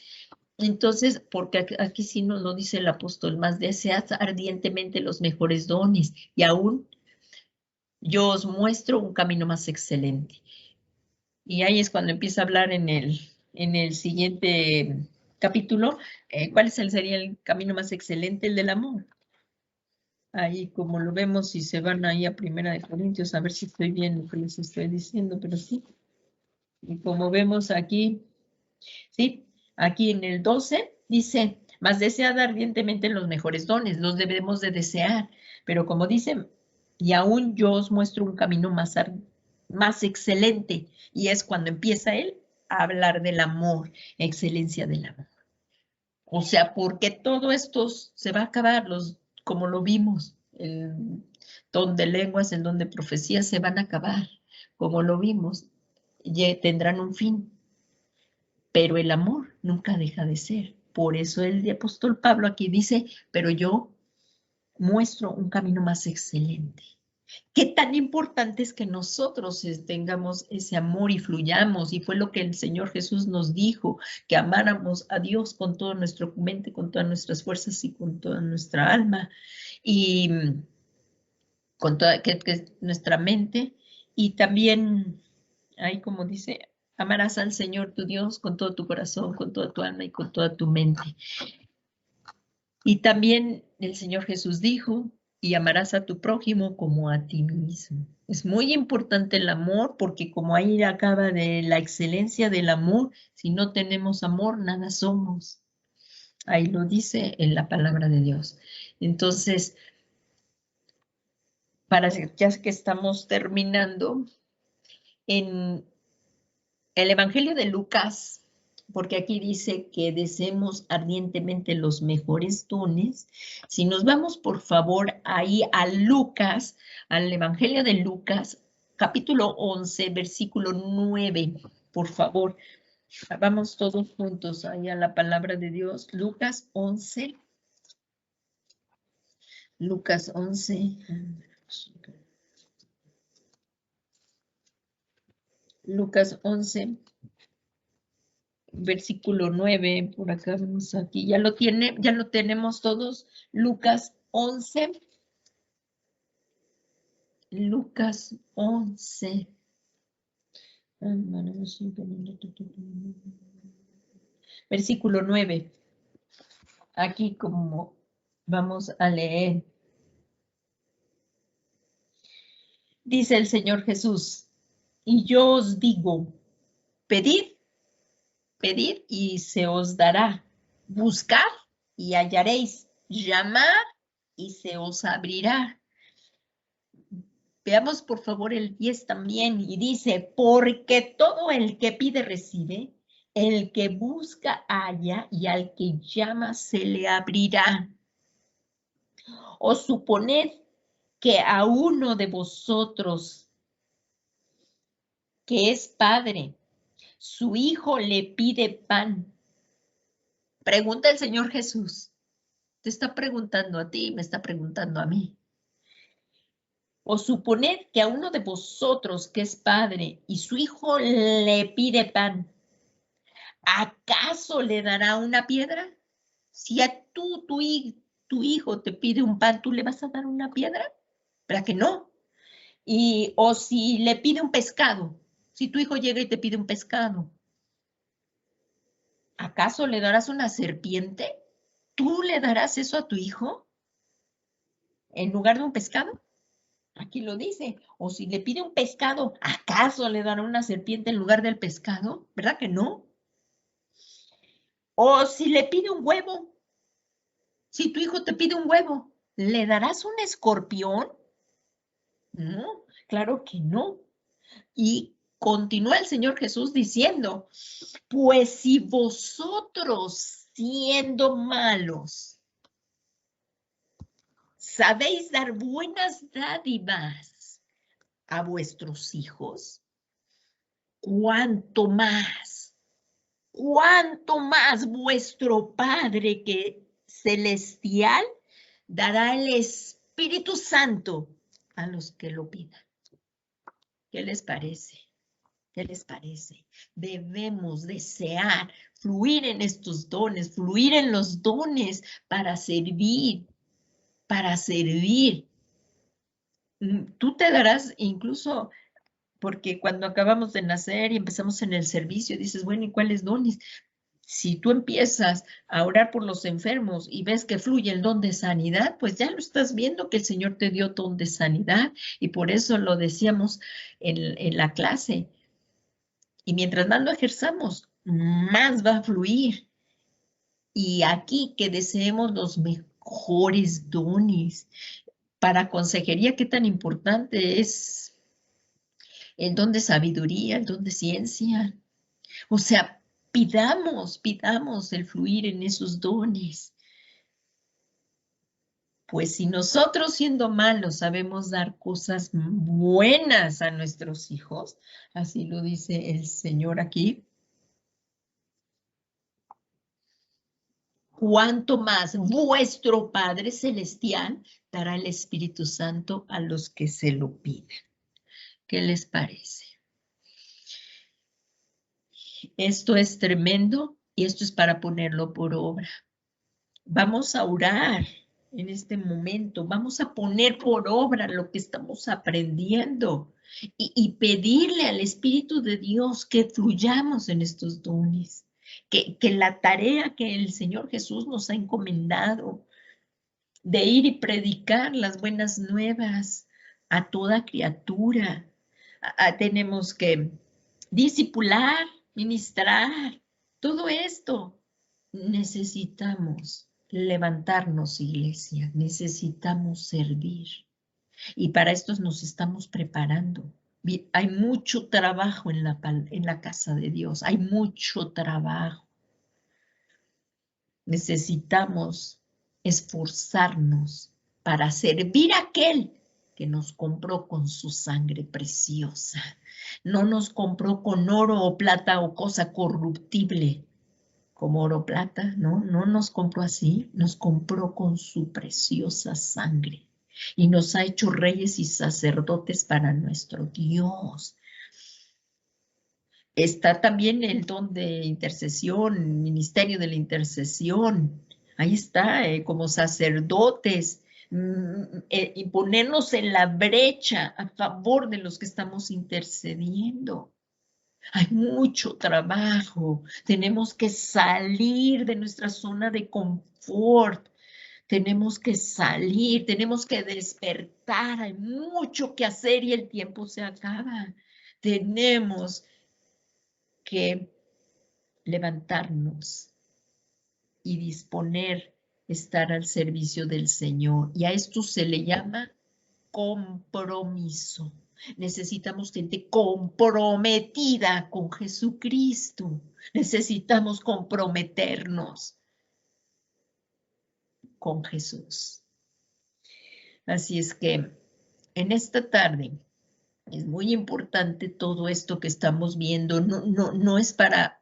Entonces, porque aquí sí nos lo dice el apóstol, más desead ardientemente los mejores dones y aún yo os muestro un camino más excelente. Y ahí es cuando empieza a hablar en el siguiente capítulo, ¿cuál sería el camino más excelente? El del amor. Ahí como lo vemos, si se van ahí a Primera de Corintios, a ver si estoy bien lo que les estoy diciendo, pero sí. Y como vemos aquí, sí, aquí en el 12 dice, más desead ardientemente los mejores dones, los debemos de desear, pero como dice, y aún yo os muestro un camino más excelente, y es cuando empieza él a hablar del amor, excelencia del amor. O sea, porque todo esto se va a acabar, como lo vimos, el don de lenguas, el don de profecías se van a acabar, como lo vimos, ya tendrán un fin, pero el amor nunca deja de ser. Por eso el apóstol Pablo aquí dice, pero yo muestro un camino más excelente. Qué tan importante es que nosotros tengamos ese amor y fluyamos, y fue lo que el Señor Jesús nos dijo, que amáramos a Dios con toda nuestra mente, con todas nuestras fuerzas y con toda nuestra alma, y con toda que nuestra mente, y también, ahí como dice, amarás al Señor tu Dios con todo tu corazón, con toda tu alma y con toda tu mente. Y también el Señor Jesús dijo, y amarás a tu prójimo como a ti mismo. Es muy importante el amor porque como ahí acaba de la excelencia del amor, si no tenemos amor, nada somos. Ahí lo dice en la palabra de Dios. Entonces, ya que estamos terminando, en el Evangelio de Lucas, porque aquí dice que deseemos ardientemente los mejores dones. Si nos vamos, por favor, ahí a Lucas, al Evangelio de Lucas, capítulo 11, versículo 9, por favor. Vamos todos juntos ahí a la palabra de Dios. Lucas 11. Lucas 11. Lucas 11. Versículo 9, por acá vemos aquí, ya lo tenemos todos, Lucas 11, Lucas 11, versículo 9, aquí como vamos a leer, dice el Señor Jesús, y yo os digo, pedid y se os dará, buscad y hallaréis, llamad y se os abrirá. Veamos por favor el 10 también y dice, porque todo el que pide recibe, el que busca halla y al que llama se le abrirá. O suponed que a uno de vosotros que es padre, su hijo le pide pan. Pregunta el Señor Jesús. Te está preguntando a ti, me está preguntando a mí. O suponed que a uno de vosotros que es padre y su hijo le pide pan, ¿acaso le dará una piedra? Si a tu hijo te pide un pan, ¿tú le vas a dar una piedra? ¿Para que no? O si le pide un pescado, si tu hijo llega y te pide un pescado, ¿acaso le darás una serpiente? ¿Tú le darás eso a tu hijo en lugar de un pescado? Aquí lo dice. O si le pide un pescado, ¿acaso le dará una serpiente en lugar del pescado? ¿Verdad que no? O si le pide un huevo, si tu hijo te pide un huevo, ¿le darás un escorpión? No, claro que no. Y continúa el Señor Jesús diciendo, pues si vosotros siendo malos sabéis dar buenas dádivas a vuestros hijos, cuánto más vuestro Padre que celestial dará el Espíritu Santo a los que lo pidan. ¿Qué les parece? ¿Qué les parece? Debemos desear fluir en estos dones, fluir en los dones para servir, para servir. Tú te darás incluso, porque cuando acabamos de nacer y empezamos en el servicio, dices, bueno, ¿y cuáles dones? Si tú empiezas a orar por los enfermos y ves que fluye el don de sanidad, pues ya lo estás viendo que el Señor te dio don de sanidad y por eso lo decíamos en la clase. Y mientras más lo ejerzamos, más va a fluir. Y aquí que deseemos los mejores dones. Para consejería, qué tan importante es el don de sabiduría, el don de ciencia. O sea, pidamos el fluir en esos dones. Pues si nosotros siendo malos sabemos dar cosas buenas a nuestros hijos, así lo dice el Señor aquí, cuánto más vuestro Padre Celestial dará el Espíritu Santo a los que se lo piden. ¿Qué les parece? Esto es tremendo y esto es para ponerlo por obra. Vamos a orar en este momento, vamos a poner por obra lo que estamos aprendiendo y pedirle al Espíritu de Dios que fluyamos en estos dones, que la tarea que el Señor Jesús nos ha encomendado de ir y predicar las buenas nuevas a toda criatura. Tenemos que discipular, ministrar, todo esto. Necesitamos levantarnos, iglesia, necesitamos servir. Y para esto nos estamos preparando. Hay mucho trabajo en la casa de Dios, hay mucho trabajo. Necesitamos esforzarnos para servir a aquel que nos compró con su sangre preciosa. No nos compró con oro o plata o cosa corruptible, como oro o plata, no nos compró así, nos compró con su preciosa sangre y nos ha hecho reyes y sacerdotes para nuestro Dios. Está también el don de intercesión, ministerio de la intercesión. Ahí está, como sacerdotes, y ponernos en la brecha a favor de los que estamos intercediendo. Hay mucho trabajo. Tenemos que salir de nuestra zona de confort. Tenemos que salir, tenemos que despertar. Hay mucho que hacer y el tiempo se acaba. Tenemos que levantarnos y disponer estar al servicio del Señor. Y a esto se le llama compromiso. Necesitamos gente comprometida con Jesucristo. Necesitamos comprometernos con Jesús. Así es que en esta tarde es muy importante todo esto que estamos viendo. No es para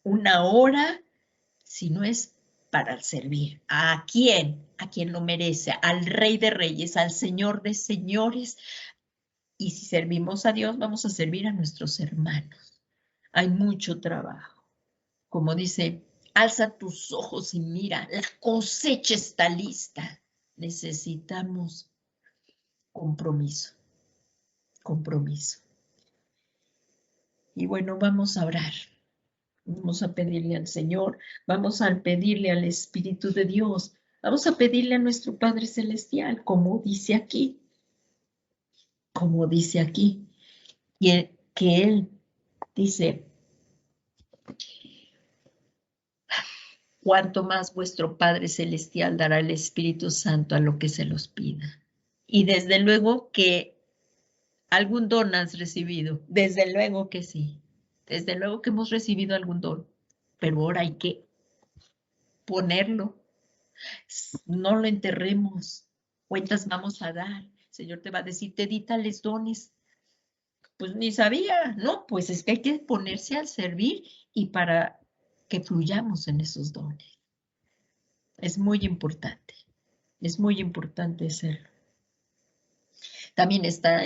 una hora, sino es para servir. ¿A quién? A quien lo merece, al Rey de Reyes, al Señor de Señores. Y si servimos a Dios, vamos a servir a nuestros hermanos. Hay mucho trabajo. Como dice, alza tus ojos y mira, la cosecha está lista. Necesitamos compromiso. compromiso. Y bueno, vamos a orar. Vamos a pedirle al Señor, vamos a pedirle al Espíritu de Dios, vamos a pedirle a nuestro Padre Celestial, como dice aquí, que Él dice, cuanto más vuestro Padre Celestial dará el Espíritu Santo a lo que se los pida. Y desde luego que algún don has recibido, desde luego que sí, desde luego que hemos recibido algún don, pero ahora hay que ponerlo. No lo enterremos, cuentas vamos a dar. El Señor te va a decir, te di tales dones. Pues ni sabía, ¿no? Pues es que hay que ponerse al servir y para que fluyamos en esos dones. Es muy importante hacerlo. También está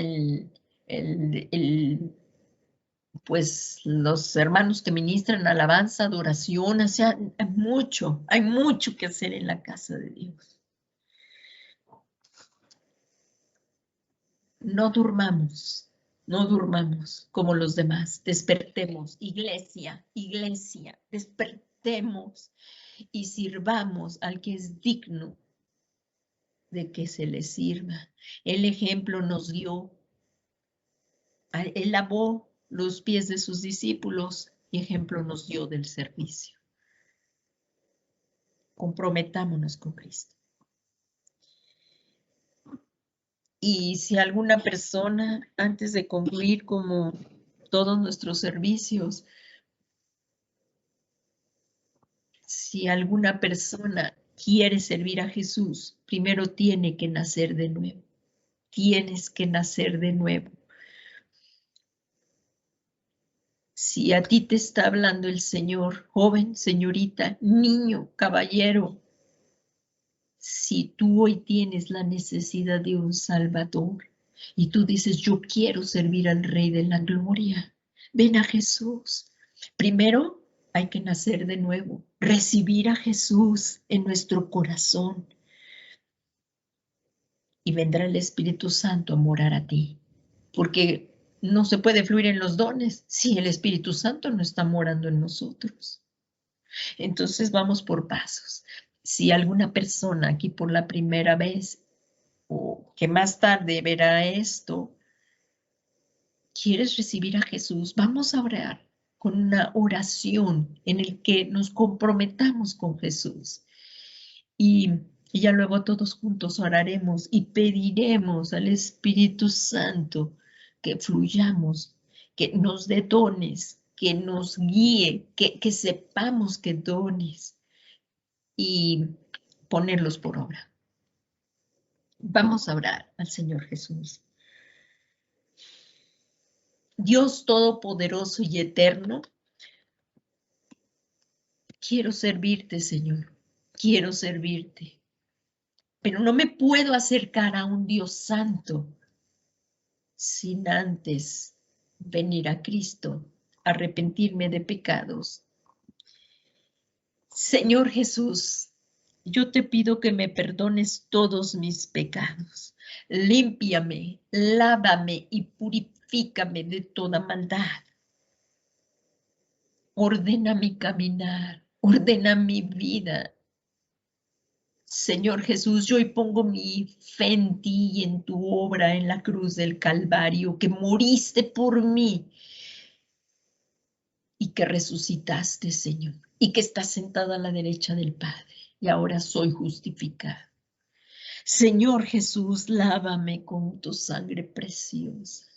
pues los hermanos que ministran alabanza, adoración, o sea, hay mucho que hacer en la casa de Dios. No durmamos como los demás. Despertemos, iglesia, despertemos y sirvamos al que es digno de que se le sirva. El ejemplo nos dio. Él lavó los pies de sus discípulos y ejemplo nos dio del servicio. Comprometámonos con Cristo. Y si alguna persona, antes de concluir como todos nuestros servicios, si alguna persona quiere servir a Jesús, primero tiene que nacer de nuevo. Tienes que nacer de nuevo. Si a ti te está hablando el Señor, joven, señorita, niño, caballero, si tú hoy tienes la necesidad de un Salvador y tú dices, yo quiero servir al Rey de la Gloria, ven a Jesús. Primero hay que nacer de nuevo, recibir a Jesús en nuestro corazón y vendrá el Espíritu Santo a morar a ti, porque no se puede fluir en los dones si el Espíritu Santo no está morando en nosotros. Entonces vamos por pasos. Si alguna persona aquí por la primera vez o que más tarde verá esto, quieres recibir a Jesús, vamos a orar con una oración en el que nos comprometamos con Jesús. Y ya luego todos juntos oraremos y pediremos al Espíritu Santo que fluyamos, que nos dé dones, que nos guíe, que sepamos qué dones y ponerlos por obra. Vamos a orar al Señor Jesús. Dios Todopoderoso y Eterno, quiero servirte, Señor, quiero servirte, pero no me puedo acercar a un Dios santo sin antes venir a Cristo, arrepentirme de pecados. Señor Jesús, yo te pido que me perdones todos mis pecados. Límpiame, lávame y purifícame de toda maldad. Ordena mi caminar, ordena mi vida. Señor Jesús, yo hoy pongo mi fe en ti y en tu obra en la cruz del Calvario, que moriste por mí y que resucitaste, Señor, y que estás sentada a la derecha del Padre, y ahora soy justificado. Señor Jesús, lávame con tu sangre preciosa.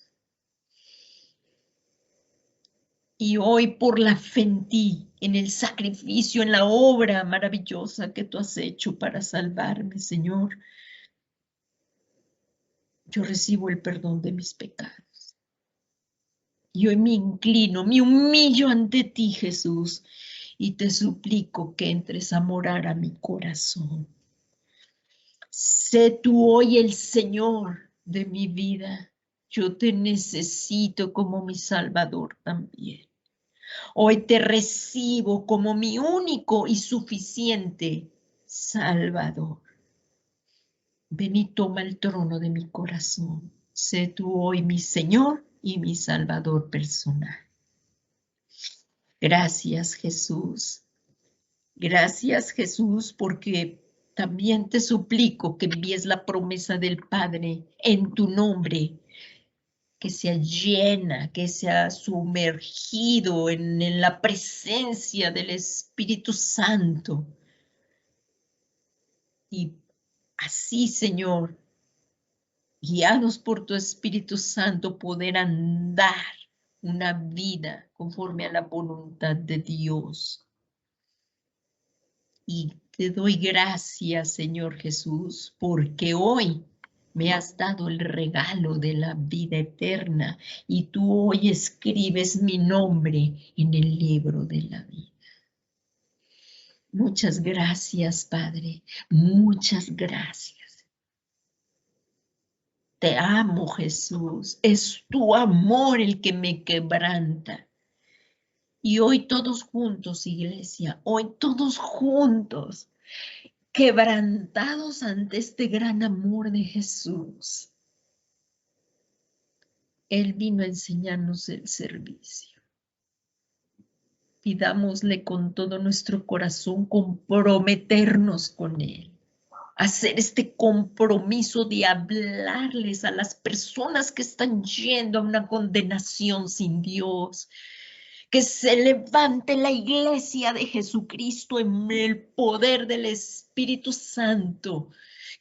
Y hoy por la fe en ti, en el sacrificio, en la obra maravillosa que tú has hecho para salvarme, Señor, yo recibo el perdón de mis pecados. Y hoy me inclino, me humillo ante ti, Jesús, y te suplico que entres a morar a mi corazón. Sé tú hoy el Señor de mi vida. Yo te necesito como mi Salvador también. Hoy te recibo como mi único y suficiente Salvador. Ven y toma el trono de mi corazón. Sé tú hoy mi Señor y mi Salvador personal. Gracias, Jesús. Gracias, Jesús, porque también te suplico que envíes la promesa del Padre en tu nombre, que sea llena, que sea sumergido en la presencia del Espíritu Santo. Y así, Señor, guiados por tu Espíritu Santo, poder andar una vida conforme a la voluntad de Dios. Y te doy gracias, Señor Jesús, porque hoy me has dado el regalo de la vida eterna y tú hoy escribes mi nombre en el libro de la vida. Muchas gracias, Padre. Muchas gracias. Te amo, Jesús. Es tu amor el que me quebranta. Y hoy todos juntos, iglesia, hoy todos juntos, quebrantados ante este gran amor de Jesús. Él vino a enseñarnos el servicio. Pidámosle con todo nuestro corazón comprometernos con Él. Hacer este compromiso de hablarles a las personas que están yendo a una condenación sin Dios. Que se levante la iglesia de Jesucristo en el poder del Espíritu Santo.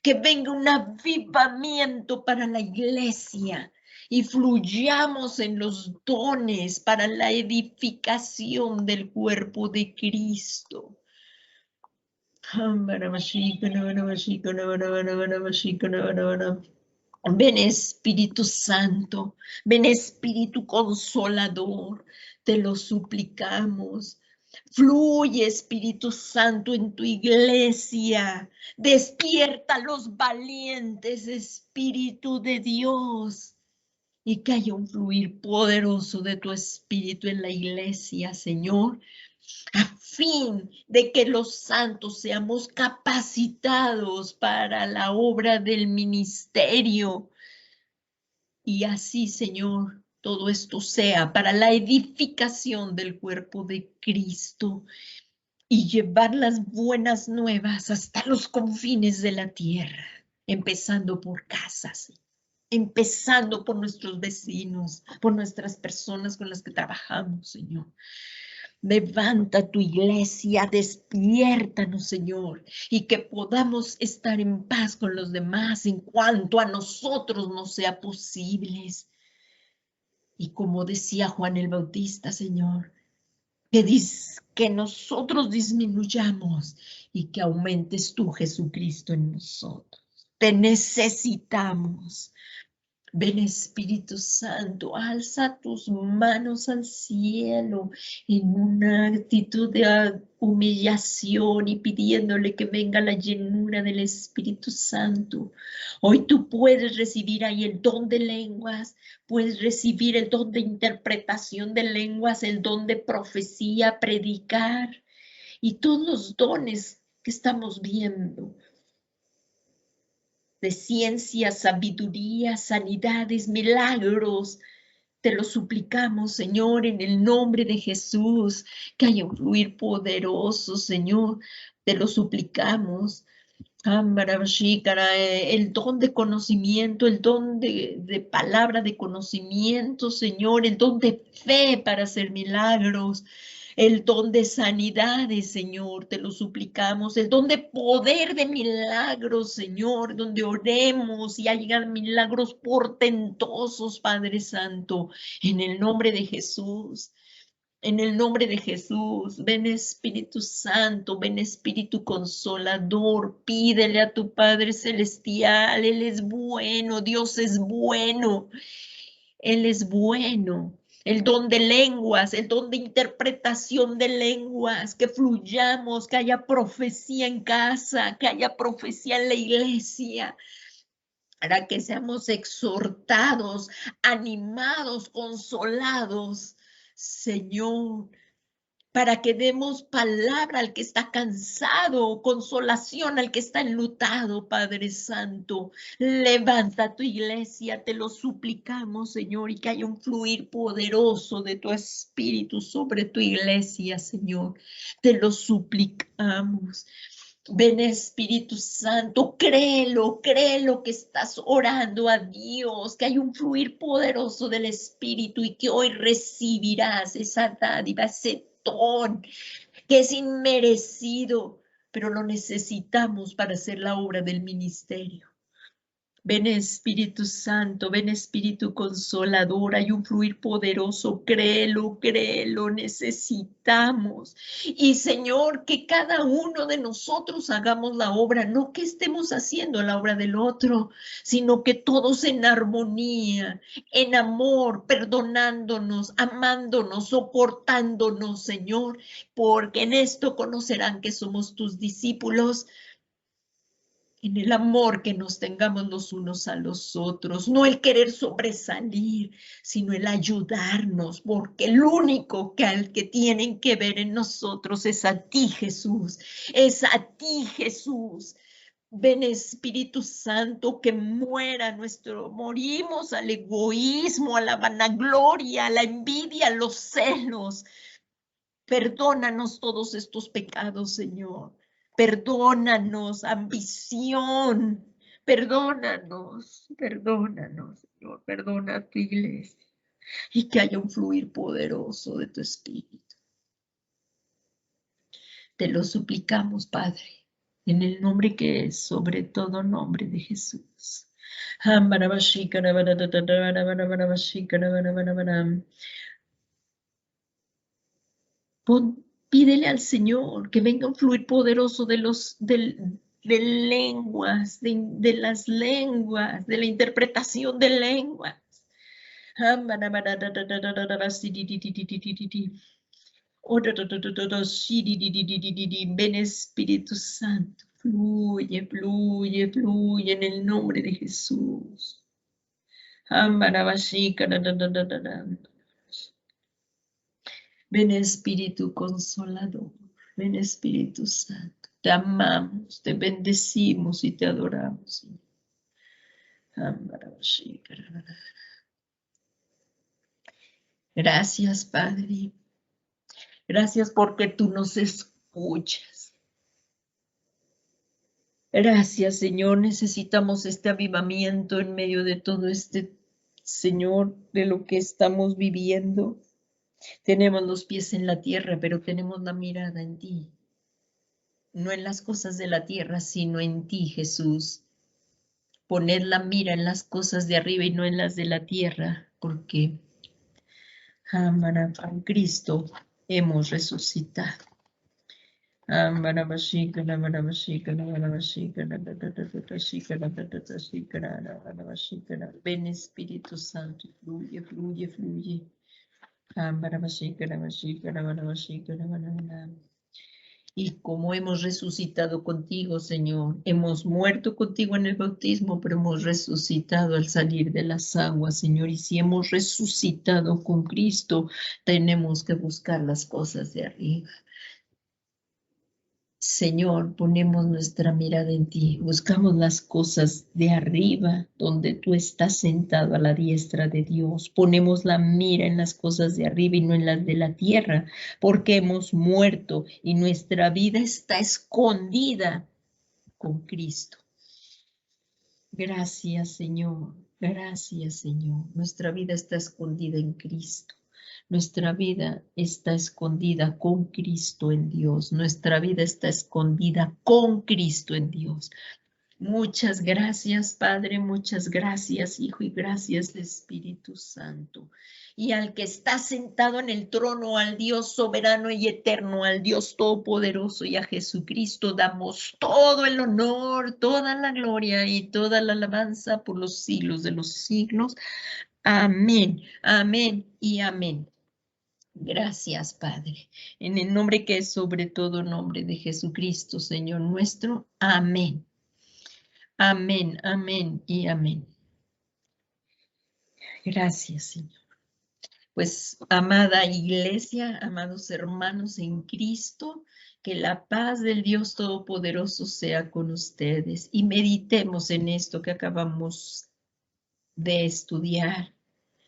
Que venga un avivamiento para la iglesia y fluyamos en los dones para la edificación del cuerpo de Cristo. Ven Espíritu Santo, ven Espíritu Consolador, te lo suplicamos. Fluye Espíritu Santo en tu iglesia, despierta a los valientes, Espíritu de Dios, y que haya un fluir poderoso de tu Espíritu en la iglesia, Señor, a fin de que los santos seamos capacitados para la obra del ministerio. Y así, Señor, todo esto sea para la edificación del cuerpo de Cristo y llevar las buenas nuevas hasta los confines de la tierra, empezando por casas, empezando por nuestros vecinos, por nuestras personas con las que trabajamos, Señor. Levanta tu iglesia, despiértanos, Señor, y que podamos estar en paz con los demás en cuanto a nosotros nos sea posible. Y como decía Juan el Bautista, Señor, que nosotros disminuyamos y que aumentes tú, Jesucristo, en nosotros. Te necesitamos. Ven Espíritu Santo, alza tus manos al cielo en una actitud de humillación y pidiéndole que venga la llenura del Espíritu Santo. Hoy tú puedes recibir ahí el don de lenguas, puedes recibir el don de interpretación de lenguas, el don de profecía, predicar y todos los dones que estamos viendo. De ciencia, sabiduría, sanidades, milagros. Te lo suplicamos, Señor, en el nombre de Jesús, que haya un fluir poderoso, Señor. Te lo suplicamos. El don de conocimiento, el don de palabra de conocimiento, Señor, el don de fe para hacer milagros, el don de sanidades, Señor, te lo suplicamos, el don de poder de milagros, Señor, donde oremos y hayan milagros portentosos, Padre Santo, en el nombre de Jesús. En el nombre de Jesús, ven Espíritu Santo, ven Espíritu Consolador, pídele a tu Padre Celestial, Él es bueno, Dios es bueno, Él es bueno. El don de lenguas, el don de interpretación de lenguas, que fluyamos, que haya profecía en casa, que haya profecía en la iglesia, para que seamos exhortados, animados, consolados, Señor. para que demos palabra al que está cansado, consolación al que está enlutado, Padre Santo. Levanta tu iglesia, te lo suplicamos, Señor, y que haya un fluir poderoso de tu espíritu sobre tu iglesia, Señor. Te lo suplicamos. Ven Espíritu Santo, créelo, créelo que estás orando a Dios, que hay un fluir poderoso del Espíritu y que hoy recibirás esa dádiva, ese don que es inmerecido, pero lo necesitamos para hacer la obra del ministerio. Ven Espíritu Santo, ven Espíritu Consolador, hay un fluir poderoso, créelo, créelo, necesitamos. Y Señor, que cada uno de nosotros hagamos la obra, no que estemos haciendo la obra del otro, sino que todos en armonía, en amor, perdonándonos, amándonos, soportándonos, Señor, porque en esto conocerán que somos tus discípulos, en el amor que nos tengamos los unos a los otros, no el querer sobresalir, sino el ayudarnos, porque el único que al que tienen que ver en nosotros es a ti, Jesús, es a ti, Jesús. Ven Espíritu Santo, que muera morimos al egoísmo, a la vanagloria, a la envidia, a los celos. Perdónanos todos estos pecados, Señor. Perdónanos, ambición. Perdónanos, perdónanos, Señor. Perdona a tu iglesia. Y que haya un fluir poderoso de tu espíritu. Te lo suplicamos, Padre, en el nombre que es sobre todo nombre de Jesús. Pídele al Señor que venga un fluir poderoso de lenguas, de las lenguas, de la interpretación de lenguas. Ven Espíritu Santo, fluye, fluye, fluye en el nombre de Jesús. Ven Espíritu Consolador, ven Espíritu Santo, te amamos, te bendecimos y te adoramos. Gracias, Padre. Gracias porque tú nos escuchas. Gracias, Señor. Necesitamos este avivamiento en medio de todo este, Señor, de lo que estamos viviendo. Tenemos los pies en la tierra, pero tenemos la mirada en ti. No en las cosas de la tierra, sino en ti, Jesús. Poner la mira en las cosas de arriba y no en las de la tierra, porque en Cristo hemos resucitado. Ven Espíritu Santo, fluye, fluye, fluye. Y como hemos resucitado contigo, Señor, hemos muerto contigo en el bautismo, pero hemos resucitado al salir de las aguas, Señor. Y si hemos resucitado con Cristo, tenemos que buscar las cosas de arriba. Señor, ponemos nuestra mirada en ti, buscamos las cosas de arriba, donde tú estás sentado a la diestra de Dios. Ponemos la mira en las cosas de arriba y no en las de la tierra, porque hemos muerto y nuestra vida está escondida con Cristo. Gracias, Señor. Gracias, Señor. Nuestra vida está escondida en Cristo. Nuestra vida está escondida con Cristo en Dios. Nuestra vida está escondida con Cristo en Dios. Muchas gracias, Padre. Muchas gracias, Hijo, y gracias, Espíritu Santo. Y al que está sentado en el trono, al Dios soberano y eterno, al Dios todopoderoso y a Jesucristo, damos todo el honor, toda la gloria y toda la alabanza por los siglos de los siglos. Amén, amén y amén. Gracias, Padre. En el nombre que es sobre todo nombre de Jesucristo, Señor nuestro. Amén. Amén, amén y amén. Gracias, Señor. Pues, amada iglesia, amados hermanos en Cristo, que la paz del Dios Todopoderoso sea con ustedes y meditemos en esto que acabamos de estudiar.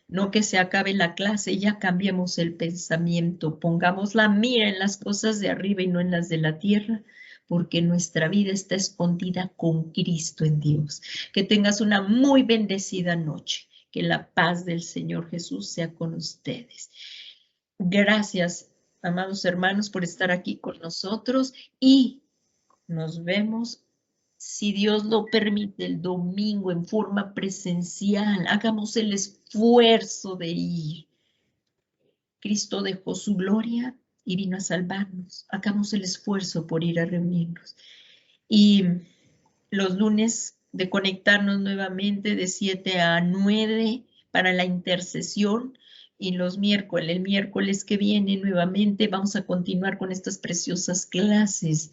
No que se acabe la clase, ya cambiemos el pensamiento, pongamos la mira en las cosas de arriba y no en las de la tierra, porque nuestra vida está escondida con Cristo en Dios. Que tengas una muy bendecida noche, que la paz del Señor Jesús sea con ustedes. Gracias, amados hermanos, por estar aquí con nosotros y nos vemos, si Dios lo permite, el domingo en forma presencial. Hagamos el esfuerzo de ir. Cristo dejó su gloria y vino a salvarnos. Hagamos el esfuerzo por ir a reunirnos. Y los lunes de conectarnos nuevamente de 7 a 9 para la intercesión. Y los miércoles, el miércoles que viene nuevamente vamos a continuar con estas preciosas clases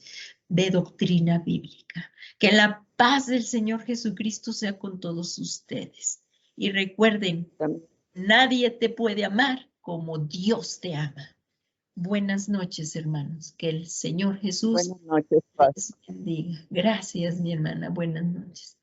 de doctrina bíblica. Que la paz del Señor Jesucristo sea con todos ustedes. Y recuerden, nadie te puede amar como Dios te ama. Buenas noches, hermanos. Que el Señor Jesús Buenas noches, Paz. les bendiga. Gracias, mi hermana. Buenas noches.